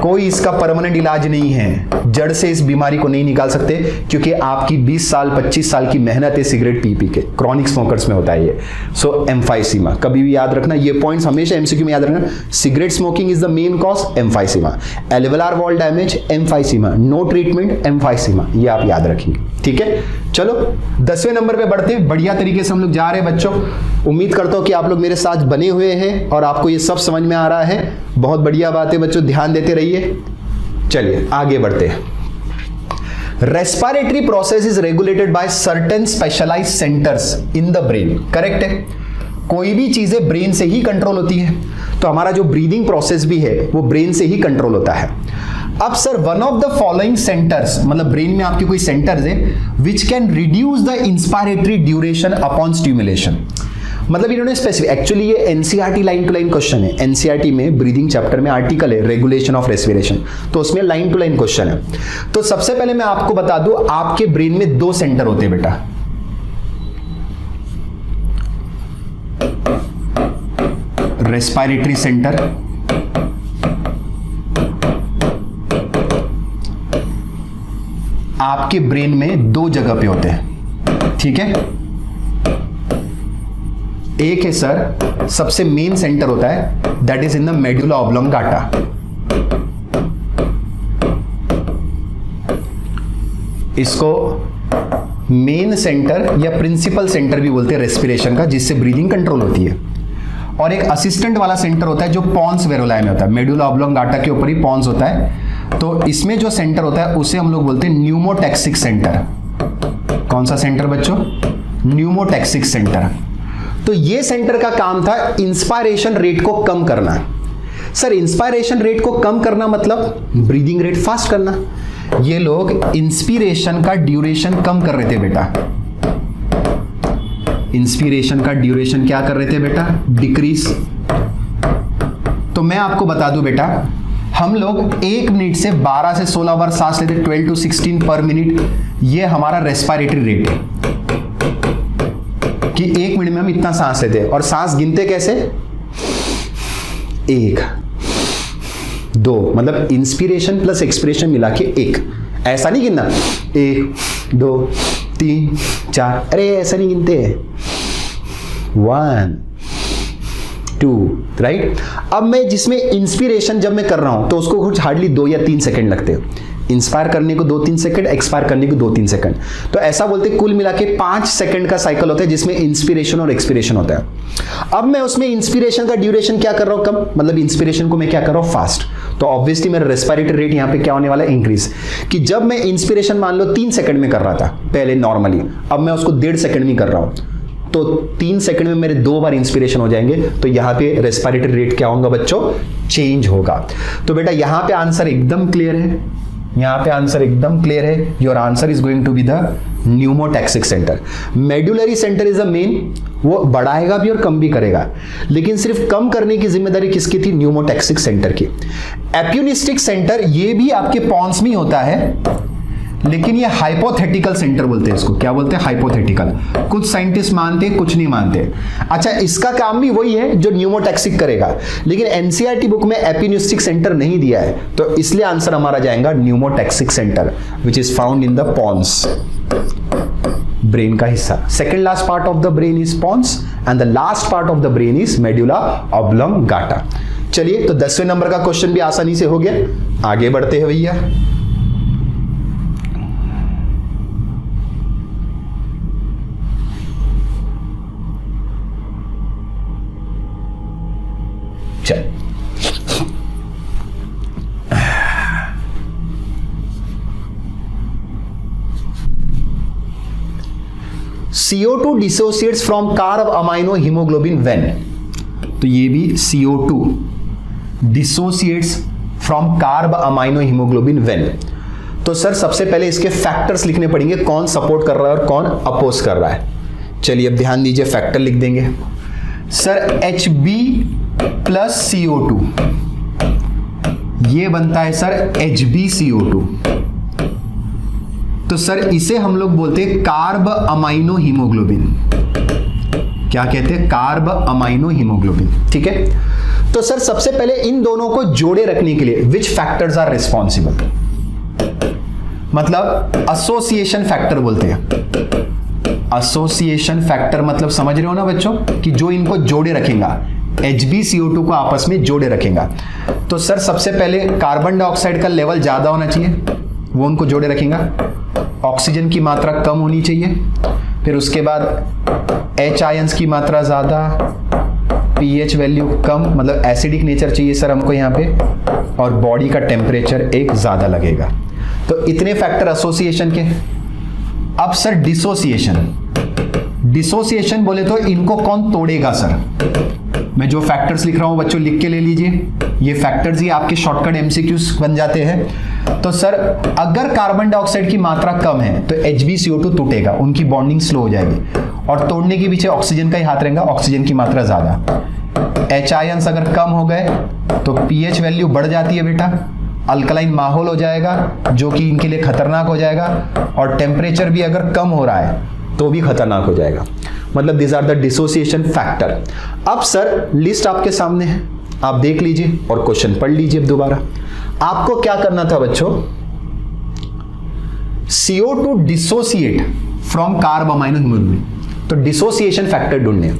कोई इसका परमानेंट इलाज नहीं है, जड़ से इस बीमारी को नहीं निकाल सकते, क्योंकि आपकी 20 साल 25 साल की मेहनत है सिगरेट पी पी के, क्रॉनिक स्मोकर्स में होता है ये। सो एम्फाइसीमा कभी भी याद रखना, ये पॉइंट्स हमेशा एमसीक्यू में याद रखना। Cigarette smoking is the main cause, emphysema. Alveolar wall damage, emphysema. No treatment, emphysema, ये आप याद रखेंगे, ठीक है। चलो 10वें नंबर पे बढ़ते हैं। बढ़िया तरीके से हम लोग जा रहे हैं बच्चों, उम्मीद करता हूं कि आप लोग मेरे साथ बने हुए हैं और आपको ये सब समझ में आ रहा है। बहुत बढ़िया बात है बच्चों, ध्यान देते रहिए। चलिए आगे बढ़ते हैं। Respiratory process is regulated by certain specialised centres in the brain, correct है। कोई भी चीजें ब्रेन से ही कंट्रोल होती है, तो हमारा जो ब्रीदिंग प्रोसेस भी है वो ब्रेन से ही कंट्रोल होता है। अब sir one of the following centres, मतलब ब्रेन में आपके कोई सेंटर्स है which can reduce the inspiratory duration upon stimulation. मतलब इन्होंने स्पेसिफिक, एक्चुअली ये NCERT line to line question है। एनसीईआरटी में ब्रीदिंग चैप्टर में आर्टिकल है रेगुलेशन ऑफ रेस्पिरेशन, तो उसमें लाइन टू लाइन क्वेश्चन है। तो सबसे पहले मैं आपको बता दूं, आपके ब्रेन में 2 सेंटर होते हैं बेटा। रेस्पिरेटरी सेंटर, आपके ब्रेन में 2 जगह पे होते हैं, ठीक है। एक है सर सबसे मेन सेंटर होता है, that is in the medulla oblongata. इसको मेन सेंटर या प्रिंसिपल सेंटर भी बोलते हैं रेस्पिरेशन का, जिससे ब्रीदिंग कंट्रोल होती है। और एक असिस्टेंट वाला सेंटर होता है जो पॉन्स वेरोलाई में होता है, मेडुला ऑब्लोंगाटा के ऊपर ही पॉन्स होता है। तो इसमें जो सेंटर होता है उसे हम लोग बोलते हैं न्यूमोटैक्सिक सेंटर। कौन सा सेंटर बच्चों? Pneumotaxic centre. तो ये सेंटर का काम था इंस्पायरेशन रेट को कम करना। सर इंस्पायरेशन रेट को कम करना मतलब ब्रीदिंग रेट फास्ट करना। ये लोग इंस्पिरेशन का ड्यूरेशन कम कर रहे थे बेटा। इंस्पिरेशन का ड्यूरेशन क्या कर रहे थे बेटा? डिक्रीज। तो मैं आपको बता दूं बेटा, हम लोग 1 मिनट से 12 से 16 बार सांस लेते, 12 to 16 पर मिनट। ये हमारा रेस्पिरेटरी रेट है कि 1 मिनट में हम इतना सांस लेते हैं। और सांस गिनते कैसे? 1 2, मतलब इंस्पिरेशन प्लस एक्सपिरेशन मिला के 1। ऐसा नहीं गिनना 1 2 3 4, अरे ऐसा नहीं गिनते। 1 2, राइट। अब मैं जिसमें इंस्पिरेशन जब मैं कर रहा हूं तो उसको कुछ हार्डली 2 या 3 सेकंड लगते हैं। इंस्पायर करने को 2-3 सेकंड, एक्सपायर करने को 2-3 सेकंड। तो ऐसा बोलते कुल मिला के 5 सेकंड का साइकिल होता है जिसमें इंस्पिरेशन और एक्सपिरेशन होता है। अब मैं उसमें इंस्पिरेशन का ड्यूरेशन क्या कर रहा हूं? कम, मतलब इंस्पिरेशन को मैं क्या कर रहा हूं? फास्ट। तो ऑब्वियसली मेरा रेस्पिरेटरी रेट यहां पे क्या होने वाला है? इंक्रीज। कि जब मैं इंस्पिरेशन मान लो 3 सेकंड में कर रहा था पहले नॉर्मली, अब मैं उसको 1.5 सेकंड में कर रहा हूं, तो 3 सेकंड में मेरे 2 बार इंस्पिरेशन हो जाएंगे। तो यहां पे रेस्पिरेटरी रेट क्या होगा बच्चों? चेंज होगा। तो बेटा यहां पे आंसर एकदम क्लियर है, यहां पे आंसर एकदम क्लियर है, your answer is going to be the pneumotaxic centre. Medullary centre is the main, वो बढ़ाएगा भी और कम भी करेगा, लेकिन सिर्फ कम करने की जिम्मेदारी किसकी थी? न्यूमोटैक्सिक सेंटर की। एप्यूनिस्टिक सेंटर ये भी आपके पॉन्स में होता है, लेकिन ये हाइपोथेटिकल सेंटर बोलते हैं इसको। क्या बोलते हैं? हाइपोथेटिकल। कुछ साइंटिस्ट मानते हैं, कुछ नहीं मानते। अच्छा, इसका काम भी वही है जो न्यूमोटैक्सिक करेगा, लेकिन एनसीईआरटी बुक में एपिन्यूस्टिक सेंटर नहीं दिया है, तो इसलिए आंसर हमारा जाएगा pneumotaxic centre, which is found in the pons, brain का हिस्सा। Second last part of the brain is pons and the last part of the brain is medulla oblongata. चलिए, तो 10वें नंबर का क्वेश्चन भी आसानी से हो गया। आगे बढ़ते हैं भैया। चल, CO2 dissociates from carb amino haemoglobin when, तो ये भी CO2 dissociates from carb amino haemoglobin when. तो सर सबसे पहले इसके फैक्टर्स लिखने पड़ेंगे, कौन सपोर्ट कर रहा है और कौन अपोज कर रहा है। चलिए अब ध्यान दीजिए, फैक्टर लिख देंगे। सर Hb प्लस CO2, ये बनता है सर HbCO2। तो सर इसे हम लोग बोलते हैं कार्ब अमाइनो हीमोग्लोबिन। क्या कहते हैं? Carb amino haemoglobin. ठीक है, तो सर सबसे पहले इन दोनों को जोड़े रखने के लिए विच फैक्टर्स आर रिस्पॉन्सिबल, मतलब एसोसिएशन फैक्टर बोलते हैं। एसोसिएशन फैक्टर मतलब समझ रहे हो ना बच्चों, कि जो इनको जोड़े रखेगा, HbCO2 को आपस में जोड़े रखेगा। तो सर सबसे पहले कार्बन डाइऑक्साइड का लेवल ज्यादा होना चाहिए, वो उनको जोड़े रखेगा। ऑक्सीजन की मात्रा कम होनी चाहिए, फिर उसके बाद H आयंस की मात्रा ज्यादा, pH वैल्यू कम, मतलब एसिडिक नेचर चाहिए सर हमको यहाँ पे, और बॉडी का टेम्परेचर एक ज्यादा लगेगा। तो इतने फैक्टर एसोसिएशन के। अब सर डिसोसिएशन, डिसोसिएशन बोले तो इनको कौन तोड़ेगा सर? मैं जो फैक्टर्स लिख रहा हूं बच्चों लिख के ले लीजिए, ये फैक्टर्स ही आपके शॉर्टकट एमसीक्यूज बन जाते हैं। तो सर अगर कार्बन डाइऑक्साइड की मात्रा कम है तो HbCO2 टूटेगा, उनकी बॉन्डिंग स्लो हो जाएगी, और तोड़ने के पीछे ऑक्सीजन का ही हाथ रहेगा, ऑक्सीजन की मात्रा ज्यादा। H आयंस अगर कम हो गए तो pH वैल्यू बढ़ जाती है बेटा, अल्कलाइन माहौल हो जाएगा जो कि इनके लिए खतरनाक हो जाएगा, और टेम्परेचर भी अगर कम हो रहा है तो भी खतरनाक हो जाएगा। मतलब this are the dissociation factor. अब सर लिस्ट आपके सामने है, आप देख लीजिए और क्वेश्चन पढ़ लीजिए दोबारा। आपको क्या करना था बच्चों? CO2 dissociate from carb amino haemoglobin, तो डिसोसिएशन फैक्टर ढूंढने।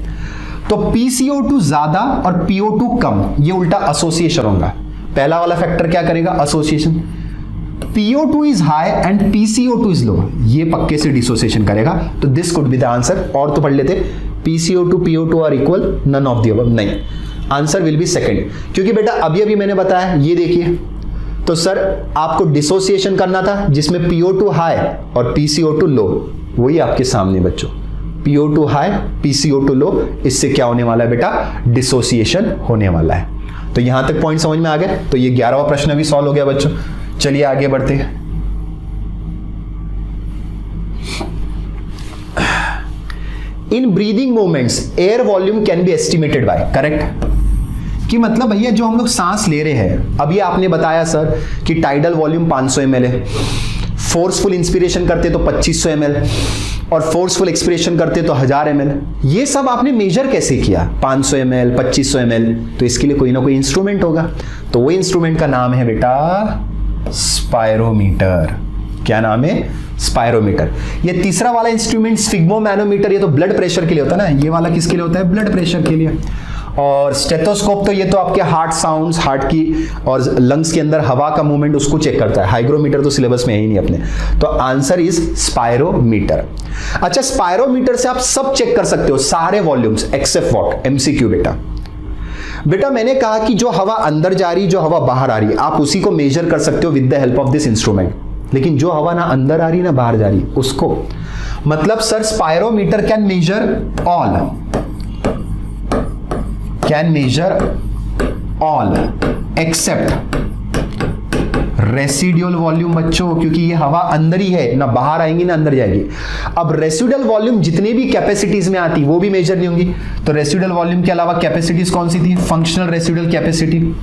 तो PCO2 ज्यादा और PO2 कम, ये उल्टा एसोसिएशन होगा। पहला वाला फैक्टर क्या करेगा? Association. PO2 is high and PCO2 is low, ये पक्के से डिसोसिएशन करेगा। तो this could be the answer. और तो पढ़ लेते, PCO2 PO2 are equal, none of the above. नहीं, आंसर विल बी सेकंड, क्योंकि बेटा अभी अभी मैंने बताया, ये देखिए। तो सर आपको डिसोसिएशन करना था जिसमें PO2 हाई और PCO2 लो, वही आपके सामने बच्चों, PO2 हाई PCO2 लो। इससे क्या होने वाला है बेटा? डिसोसिएशन होने वाला है। तो यहां तक पॉइंट समझ में आ गए। तो ये 11वां प्रश्न भी सॉल्व हो गया बच्चों। चलिए आगे बढ़ते हैं। In breathing movements air volume can be estimated by, correct? कि मतलब भैया जो हम लोग सांस ले रहे हैं, अभी आपने बताया सर कि टाइडल वॉल्यूम 500 ml है, फोर्सफुल इंस्पिरेशन करते तो 2500 ml, और फोर्सफुल एक्सपिरेशन करते तो 1000 ml। ये सब आपने मेजर कैसे किया? 500 ml 2500 ml, तो इसके लिए कोई ना कोई इंस्ट्रूमेंट होगा। तो वो इंस्ट्रूमेंट का नाम है बेटा स्पायरोमीटर। क्या नाम है? स्पायरोमीटर। ये तीसरा वाला इंस्ट्रूमेंट स्फिग्मोमैनोमीटर, ये तो ब्लड प्रेशर के लिए होता है ना, ये वाला किसके लिए होता है? ब्लड प्रेशर के लिए। और स्टेथोस्कोप तो ये तो आपके हार्ट साउंड्स, हार्ट की और लंग्स के अंदर हवा का मूवमेंट उसको चेक करता है। हाइग्रोमीटर तो सिलेबस में है ही नहीं अपने। तो आंसर इज स्पायरोमीटर। अच्छा, स्पायरोमीटर से आप सब चेक कर सकते हो, सारे वॉल्यूम्स एक्सेप्ट व्हाट? एमसीक्यू बेटा मैंने कहा कि जो हवा अंदर जा रही, जो हवा बाहर आ रही, आप उसी को मेजर कर सकते हो with the help of this instrument. लेकिन जो हवा ना अंदर आ रही ना बाहर जा रही, उसको मतलब sir spirometer can measure all, can measure all except residual volume बच्चों, क्योंकि ये हवा अंदर ही है, ना बाहर आएंगी ना अंदर जाएगी। अब रेसिडुअल वॉल्यूम जितनी भी कैपेसिटीज में आती वो भी मेजर नहीं होंगी। तो रेसिडुअल वॉल्यूम के अलावा कैपेसिटीज कौन सी थी? फंक्शनल रेसिडुअल कैपेसिटी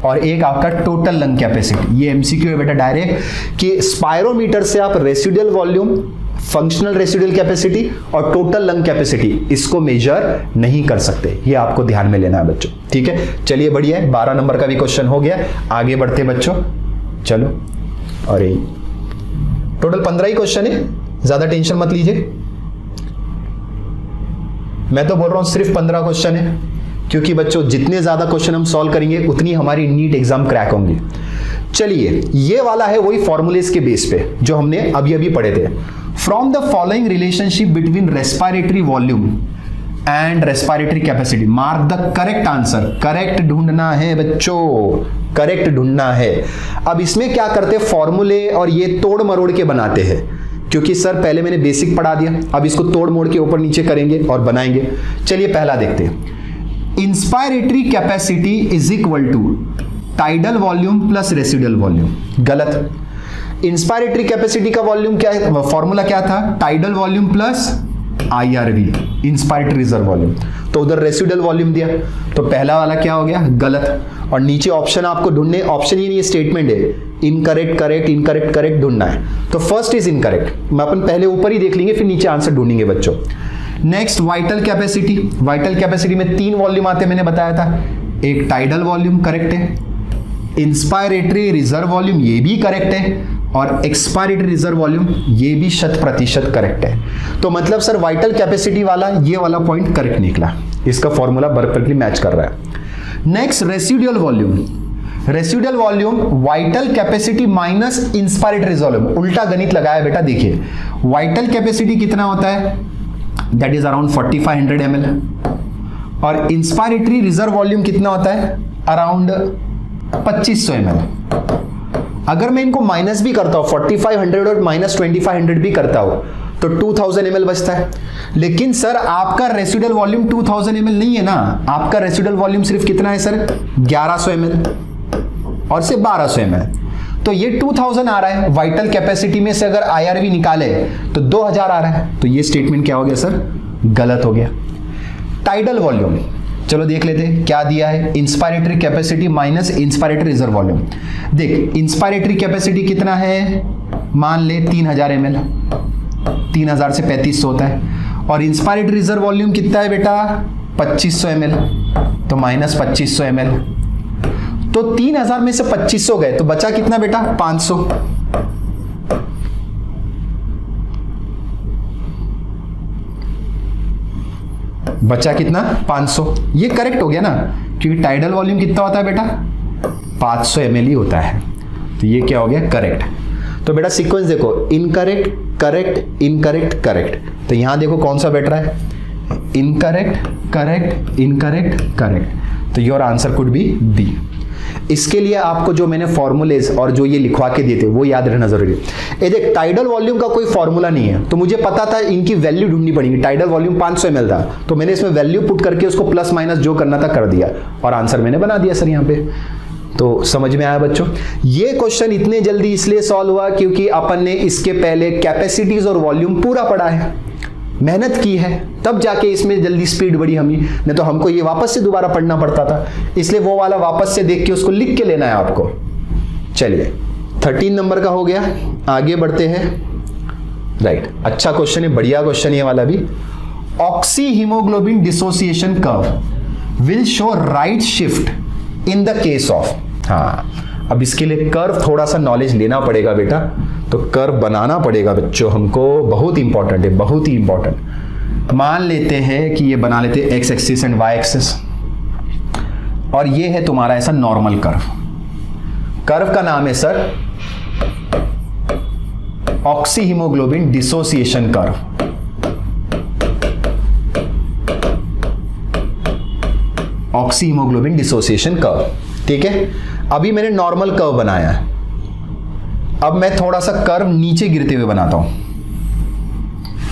और एक आपका टोटल लंग कैपेसिटी। ये एमसीक्यू है बेटा डायरेक्ट कि स्पायरोमीटर से आप residual volume, functional residual capacity और टोटल लंग कैपेसिटी इसको मेजर नहीं कर सकते। ये आपको ध्यान में लेना है बच्चों, ठीक है। चलिए बढ़िया है, 12 नंबर का भी क्वेश्चन हो गया। आगे बढ़ते बच्चों, चलो। और ये टोटल 15 ही क्वेश्चन है, ज्यादा टेंशन मत लीजिए। मैं तो बोल रहा हूं सिर्फ 15 क्वेश्चन है, क्योंकि बच्चों जितने ज्यादा क्वेश्चन हम सॉल्व करेंगे उतनी हमारी नीट एग्जाम क्रैक होंगी। चलिए, ये वाला है वही फॉर्मूलेस के बेस पे जो हमने अभी अभी पढ़े थे। From the following relationship between respiratory volume and respiratory capacity mark the correct answer. Correct ढूंढना है बच्चों, करेक्ट ढूंढना है। अब इसमें क्या करते हैं, फॉर्मूले और ये तोड़ मरोड़ के बनाते हैं, क्योंकि सर पहले मैंने बेसिक पढ़ा दिया, अब इसको तोड़ मोड़ के ऊपर नीचे करेंगे और बनाएंगे। चलिए पहला देखते हैं। Inspiratory capacity is equal to tidal volume plus residual volume. गलत। इंस्पायरेटरी कैपेसिटी का वॉल्यूम क्या है, फॉर्मूला क्या था? Tidal volume plus IRV, inspiratory reserve volume. तो उधर रेसिडुअल वॉल्यूम दिया, तो पहला वाला क्या हो गया? गलत। और नीचे ऑप्शन आपको ढूंढने, ऑप्शन ही नहीं स्टेटमेंट है, इनकरेक्ट करेक्ट इनकरेक्ट करेक्ट ढूंढना है। तो फर्स्ट इज इनकरेक्ट, मैं अपन पहले ऊपर ही देख लेंगे फिर नीचे आंसर ढूंढेंगे बच्चों। Next vital capacity. Vital capacity में 3 वॉल्यूम आते, मैंने बताया था। एक टाइडल वॉल्यूम करेक्ट है, इंस्पायरेटरी रिजर्व वॉल्यूम ये भी करेक्ट है, और एक्सपायरेटरी रिजर्व वॉल्यूम ये भी 100% करेक्ट है। तो मतलब सर वाइटल कैपेसिटी वाला ये वाला पॉइंट करेक्ट निकला, इसका फॉर्मूला परफेक्टली मैच कर रहा है। Next residual volume. Residual volume vital capacity minus inspiratory reserve volume, उल्टा गणित लगाया बेटा। देखिए वाइटल कैपेसिटी कितना होता है, दैट इज अराउंड 4500 ml, और इंस्पायरेटरी रिजर्व वॉल्यूम कितना होता है? Around 2500 ml। अगर मैं इनको माइनस भी करता हूं, 4500 और माइनस 2500 भी करता हूं, तो 2000 ml बचता है। लेकिन सर आपका रेसिडुअल वॉल्यूम 2000 ml नहीं है ना, आपका रेसिडुअल वॉल्यूम सिर्फ कितना है सर? 1100 ml और सिर्फ 1200 ml। तो ये 2000 आ रहा है। वाइटल कैपेसिटी में से अगर IRV निकाले तो 2000 आ रहा है। तो ये स्टेटमेंट क्या हो गया सर? गलत हो गया। टाइडल वॉल्यूम, चलो देख लेते हैं क्या दिया है। Inspiratory capacity minus inspiratory reserve volume. देख इंस्पायरेटरी कैपेसिटी कितना है, मान ले 3000 ml, 3000 से 3500 होता है, और इंस्पायरेटरी रिजर्व वॉल्यूम कितना है बेटा? 2500 ml, तो माइनस 2500 ml। तो 3000 में से 2500 गए तो बचा कितना बेटा? 500। बचा कितना? 500। ये करेक्ट हो गया ना, क्योंकि टाइडल वॉल्यूम कितना होता है बेटा? 500 ml ही होता है। तो ये क्या हो गया? करेक्ट। तो बेटा सीक्वेंस देखो, इनकरेक्ट करेक्ट इनकरेक्ट करेक्ट। तो यहां देखो कौन सा बैठ रहा है? Incorrect correct incorrect correct. तो your answer could be B. इसके लिए आपको जो मैंने फॉर्मूलेज और जो ये लिखवा के दिए थे वो याद रहना जरूरी है। ये देख टाइडल वॉल्यूम का कोई फॉर्मूला नहीं है, तो मुझे पता था इनकी वैल्यू ढूंढनी पड़ेगी। टाइडल वॉल्यूम 500 ml था, तो मैंने इसमें वैल्यू पुट करके उसको प्लस माइनस जो करना था कर दिया, और आंसर मैंने बना दिया सर यहाँ पे। तो समझ में आया बच्चों? ये क्वेश्चन इतने जल्दी इसलिए सॉल्व हुआ क्योंकि अपन ने इसके पहले कैपेसिटीज और वॉल्यूम पूरा पढ़ा है, मेहनत की है, तब जाके इसमें जल्दी स्पीड बढ़ी हमें। नहीं तो हमको ये वापस से दोबारा पढ़ना पड़ता था, इसलिए वो वाला वापस से देख के उसको लिख के लेना है आपको। चलिए 13 नंबर का हो गया, आगे बढ़ते हैं। राइट, अच्छा क्वेश्चन है, बढ़िया क्वेश्चन ये वाला भी। Oxy haemoglobin dissociation curve will show right shift in the case of. हाँ, अब इसके लिए कर्व थोड़ा सा नॉलेज लेना पड़ेगा बेटा, तो कर्व बनाना पड़ेगा बच्चों हमको, बहुत इंपॉर्टेंट है, बहुत ही इंपॉर्टेंट। मान लेते हैं कि ये बना लेते हैं X axis and Y axis, और ये है तुम्हारा ऐसा नॉर्मल कर्व। कर्व का नाम है sir oxy haemoglobin dissociation curve. Oxy haemoglobin dissociation curve, ठीक है। अभी मैंने नॉर्मल कर्व बनाया है, अब मैं थोड़ा सा कर्व नीचे गिरते हुए बनाता हूं।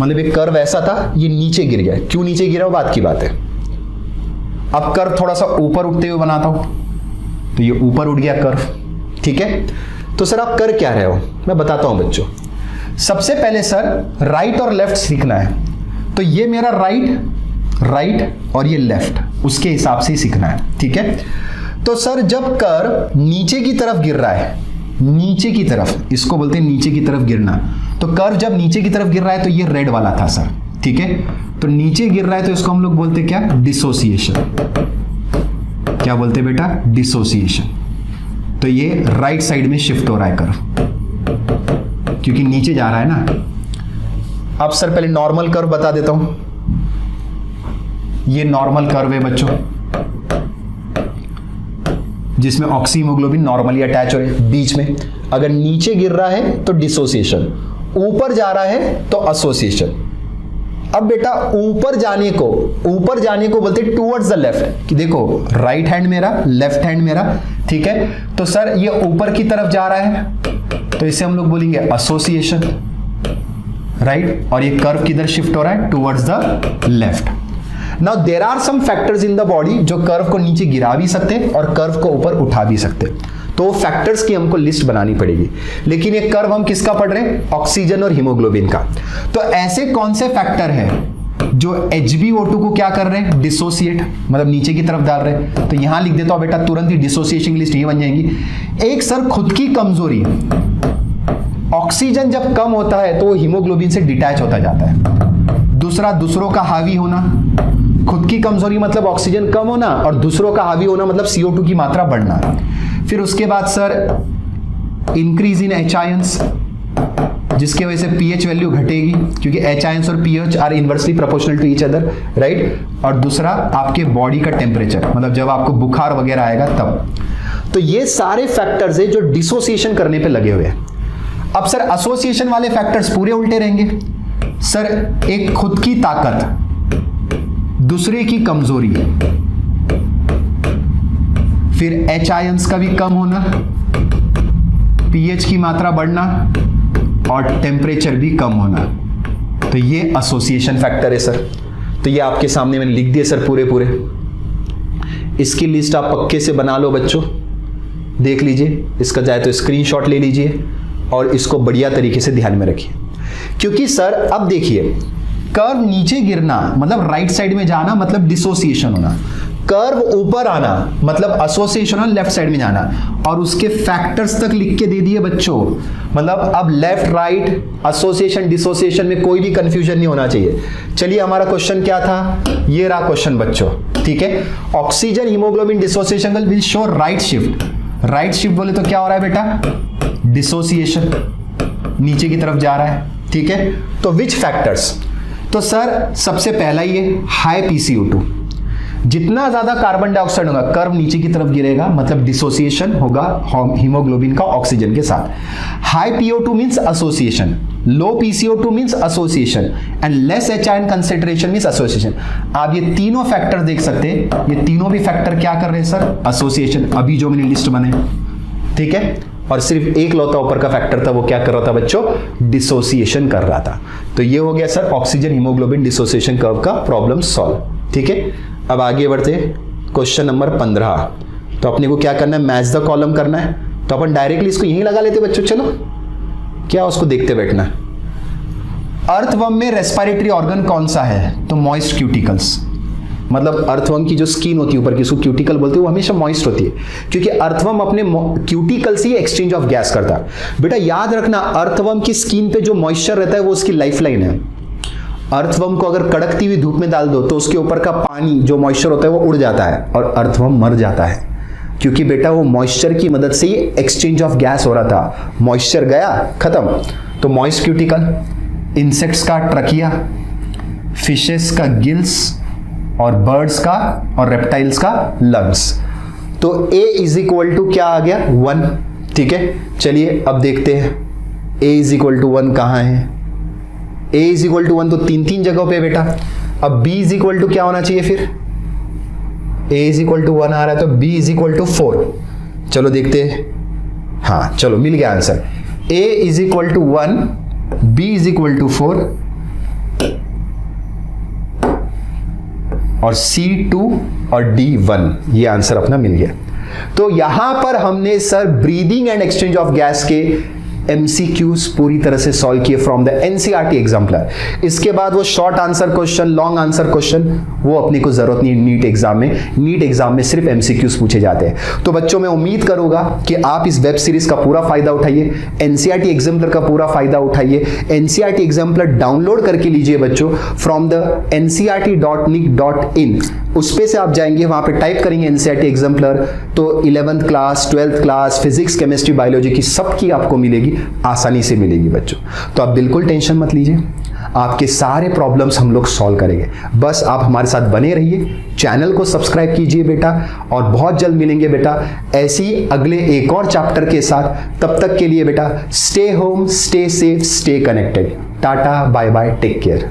मतलब एक कर्व ऐसा था, ये नीचे गिर गया, क्यों नीचे गिरा वो बात की बात है। अब कर्व थोड़ा सा ऊपर उठते हुए बनाता हूं, तो ये ऊपर उठ गया कर्व, ठीक है। तो सर आप कर क्या रहे हो, मैं बताता हूं बच्चों। सबसे पहले सर राइट और लेफ्ट सीखना है, तो ये मेरा राइट और ये लेफ्ट, उसके हिसाब से ही सीखना है, ठीक है। तो सर जब कर्व नीचे की तरफ गिर रहा है, नीचे की तरफ, इसको बोलते हैं नीचे की तरफ गिरना, तो कर्व जब नीचे की तरफ गिर रहा है तो ये रेड वाला था सर, ठीक है। तो नीचे गिर रहा है तो इसको हम लोग बोलते क्या, डिसोसिएशन। क्या बोलते बेटा, डिसोसिएशन। तो ये राइट साइड में शिफ्ट हो रहा है कर्व, क्योंकि नीचे जा रहा है ना। अब सर पहले नॉर्मल कर्व बता देता हूं, ये नॉर्मल कर्व है बच्चों, जिसमें ऑक्सीहीमोग्लोबिन नॉर्मली अटैच हो रहे हैं बीच में। अगर नीचे गिर रहा है तो डिसोसिएशन, ऊपर जा रहा है तो एसोसिएशन। अब बेटा ऊपर जाने को बोलते हैं टुवर्ड्स द लेफ्ट, कि देखो राइट हैंड मेरा, लेफ्ट हैंड मेरा, ठीक है। तो सर ये ऊपर की तरफ जा रहा है तो इसे हम लोग बोलेंगे एसोसिएशन, राइट। और ये कर्व किधर शिफ्ट हो रहा है, towards the left. Now there are some factors in the body जो कर्व को नीचे गिरा भी सकते हैं और कर्व को ऊपर उठा भी सकते हैं, तो फैक्टर्स की हमको लिस्ट बनानी पड़ेगी। लेकिन ये कर्व हम किसका पढ़ रहे हैं, ऑक्सीजन और हीमोग्लोबिन का। तो ऐसे कौन से फैक्टर हैं जो HbO2 को क्या कर रहे हैं, डिसोसिएट, मतलब नीचे की तरफ डाल रहे हैं। तो यहां लिख देता हूं बेटा, तुरंत ही डिसोसिएशन की लिस्ट ये बन जाएंगी। एक सर खुद की कमजोरी, ऑक्सीजन जब कम होता है तो वो हीमोग्लोबिन से डिटैच होता जाता है। दूसरा, दूसरों का हावी होना। खुद की कमजोरी मतलब ऑक्सीजन कम होना, और दूसरों का हावी होना मतलब CO2 की मात्रा बढ़ना। फिर उसके बाद sir increase in H ions, जिसके वजह से pH वैल्यू घटेगी, क्योंकि H आयंस और pH are inversely proportional to each other, right. और दूसरा आपके बॉडी का टेम्परेचर, मतलब जब आपको बुखार वगैरह आएगा तब। तो ये सारे फैक्टर्स है जो डिसोसिएशन करने पे लगे हुए हैं। अब सर एसोसिएशन वाले फैक्टर्स पूरे उल्टे रहेंगे। सर एक खुद की ताकत, दूसरे की कमजोरी, फिर H आयंस का भी कम होना, pH की मात्रा बढ़ना और टेम्परेचर भी कम होना, तो ये एसोसिएशन फैक्टर है सर। तो ये आपके सामने मैंने लिख दिए सर पूरे। इसकी लिस्ट आप पक्के से बना लो बच्चों, देख लीजिए, इसका चाहे तो स्क्रीनशॉट ले लीजिए और इसको बढ़िया तरीके से ध्यान में रखिए। क्योंकि सर अब देखिए, कर्व नीचे गिरना मतलब राइट साइड में जाना मतलब डिसोसिएशन होना, कर्व ऊपर आना मतलब एसोसिएशन और लेफ्ट साइड में जाना, और उसके फैक्टर्स तक लिख के दे दिए बच्चों। मतलब अब लेफ्ट राइट एसोसिएशन डिसोसिएशन में कोई भी कंफ्यूजन नहीं होना चाहिए। चलिए हमारा क्वेश्चन क्या था, ये रहा क्वेश्चन बच्चों, ठीक है। Oxygen haemoglobin dissociation will show right shift. Right shift बोले तो क्या हो रहा है बेटा, डिसोसिएशन, नीचे की तरफ जा रहा है, ठीक है। तो विच फैक्टर्स, तो सर सबसे पहला ये हाई PCO2, जितना ज्यादा कार्बन डाइऑक्साइड होगा कर्व नीचे की तरफ गिरेगा, मतलब डिसोसिएशन होगा हीमोग्लोबिन का ऑक्सीजन के साथ। High PO2 means association, low PCO2 means association, and less H ion concentration means association. आप ये तीनों फैक्टर देख सकते हैं, ये तीनों भी फैक्टर क्या कर रहे हैं सर, एसोसिएशन, अभी जो मैंने लिस्ट बनाई, ठीक है। और सिर्फ एक लौता ऊपर का फैक्टर था, वो क्या कर रहा था बच्चों, डिसोसिएशन कर रहा था। तो ये हो गया sir oxygen haemoglobin dissociation curve का प्रॉब्लम सॉल्व, ठीक है। अब आगे बढ़ते क्वेश्चन नंबर 15। तो अपने को क्या करना है, मैच द कॉलम करना है। तो अपन डायरेक्टली इसको यहीं लगा लेते बच्चों, चलो क्या उसको देखते बैठना। अर्थवर्म में रेस्पिरेटरी ऑर्गन कौन सा है, तो मॉइस्ट क्यूटिकल्स, मतलब अर्थवर्म की जो स्किन होती है ऊपर की, उसको क्यूटिकल बोलते हैं, वो हमेशा मॉइस्ट होती है, क्योंकि अर्थवर्म अपने क्यूटिकल से ही एक्सचेंज ऑफ गैस करता है। बेटा याद रखना, अर्थवर्म की स्किन पे जो मॉइस्चर रहता है वो उसकी लाइफलाइन है। अर्थवर्म को अगर कड़कती हुई धूप में डाल दो तो उसके ऊपर का पानी जो मॉइस्चर होता है वो उड़ जाता है और अर्थवर्म मर जाता है, क्योंकि बेटा वो मॉइस्चर की मदद से ही एक्सचेंज ऑफ गैस हो रहा था। मॉइस्चर गया, खत्म। तो मॉइस्ट क्यूटिकल, इंसेक्ट्स का ट्रकिया, फिशेस का गिल्स, और बर्ड्स का और रेप्टाइल्स का लंग्स। तो A इज इक्वल टू क्या आ गया, 1, ठीक है। चलिए अब देखते हैं A इज इक्वल टू 1 कहाँ है। A इज इक्वल टू 1 तो तीन जगहों पे बेटा। अब B इज इक्वल टू क्या होना चाहिए, फिर A इज इक्वल टू 1 आ रहा है तो B इज इक्वल टू 4। चलो देखते हैं, हाँ चलो मिल गया answer. A is equal to 1, B is equal to 4 और C2 और D1, ये आंसर अपना मिल गया। तो यहां पर हमने sir breathing and exchange of gas के MCQs पूरी तरह से सॉल्व किए फ्रॉम द NCERT एग्जाम्पलर। इसके बाद वो short answer question, long answer question, वो अपने को जरूरत नहीं नीट एग्जाम में सिर्फ MCQs पूछे जाते हैं। तो बच्चों मैं उम्मीद करूंगा कि आप इस वेब सीरीज का पूरा फायदा उठाइए, NCERT एग्जाम्पलर का पूरा फायदा उठाइए। NCERT एग्जाम्पलर डाउनलोड करके लीजिए बच्चों फ्रॉम द ncert.nic.in। उस पे से आप जाएंगे, वहां पे टाइप करेंगे NCERT एग्जाम्पलर, तो 11th class, 12th class, physics, chemistry, biology की सबकी आपको मिलेगी, आसानी से मिलेगी बच्चों। तो आप बिल्कुल टेंशन मत लीजिए, आपके सारे प्रॉब्लम्स हम लोग सॉल्व करेंगे। बस आप हमारे साथ बने रहिए, चैनल को सब्सक्राइब कीजिए बेटा, और बहुत जल्द मिलेंगे बेटा ऐसी अगले एक और चैप्टर के साथ। तब तक के लिए बेटा stay home, stay safe, stay connected. Tata, bye bye, take care.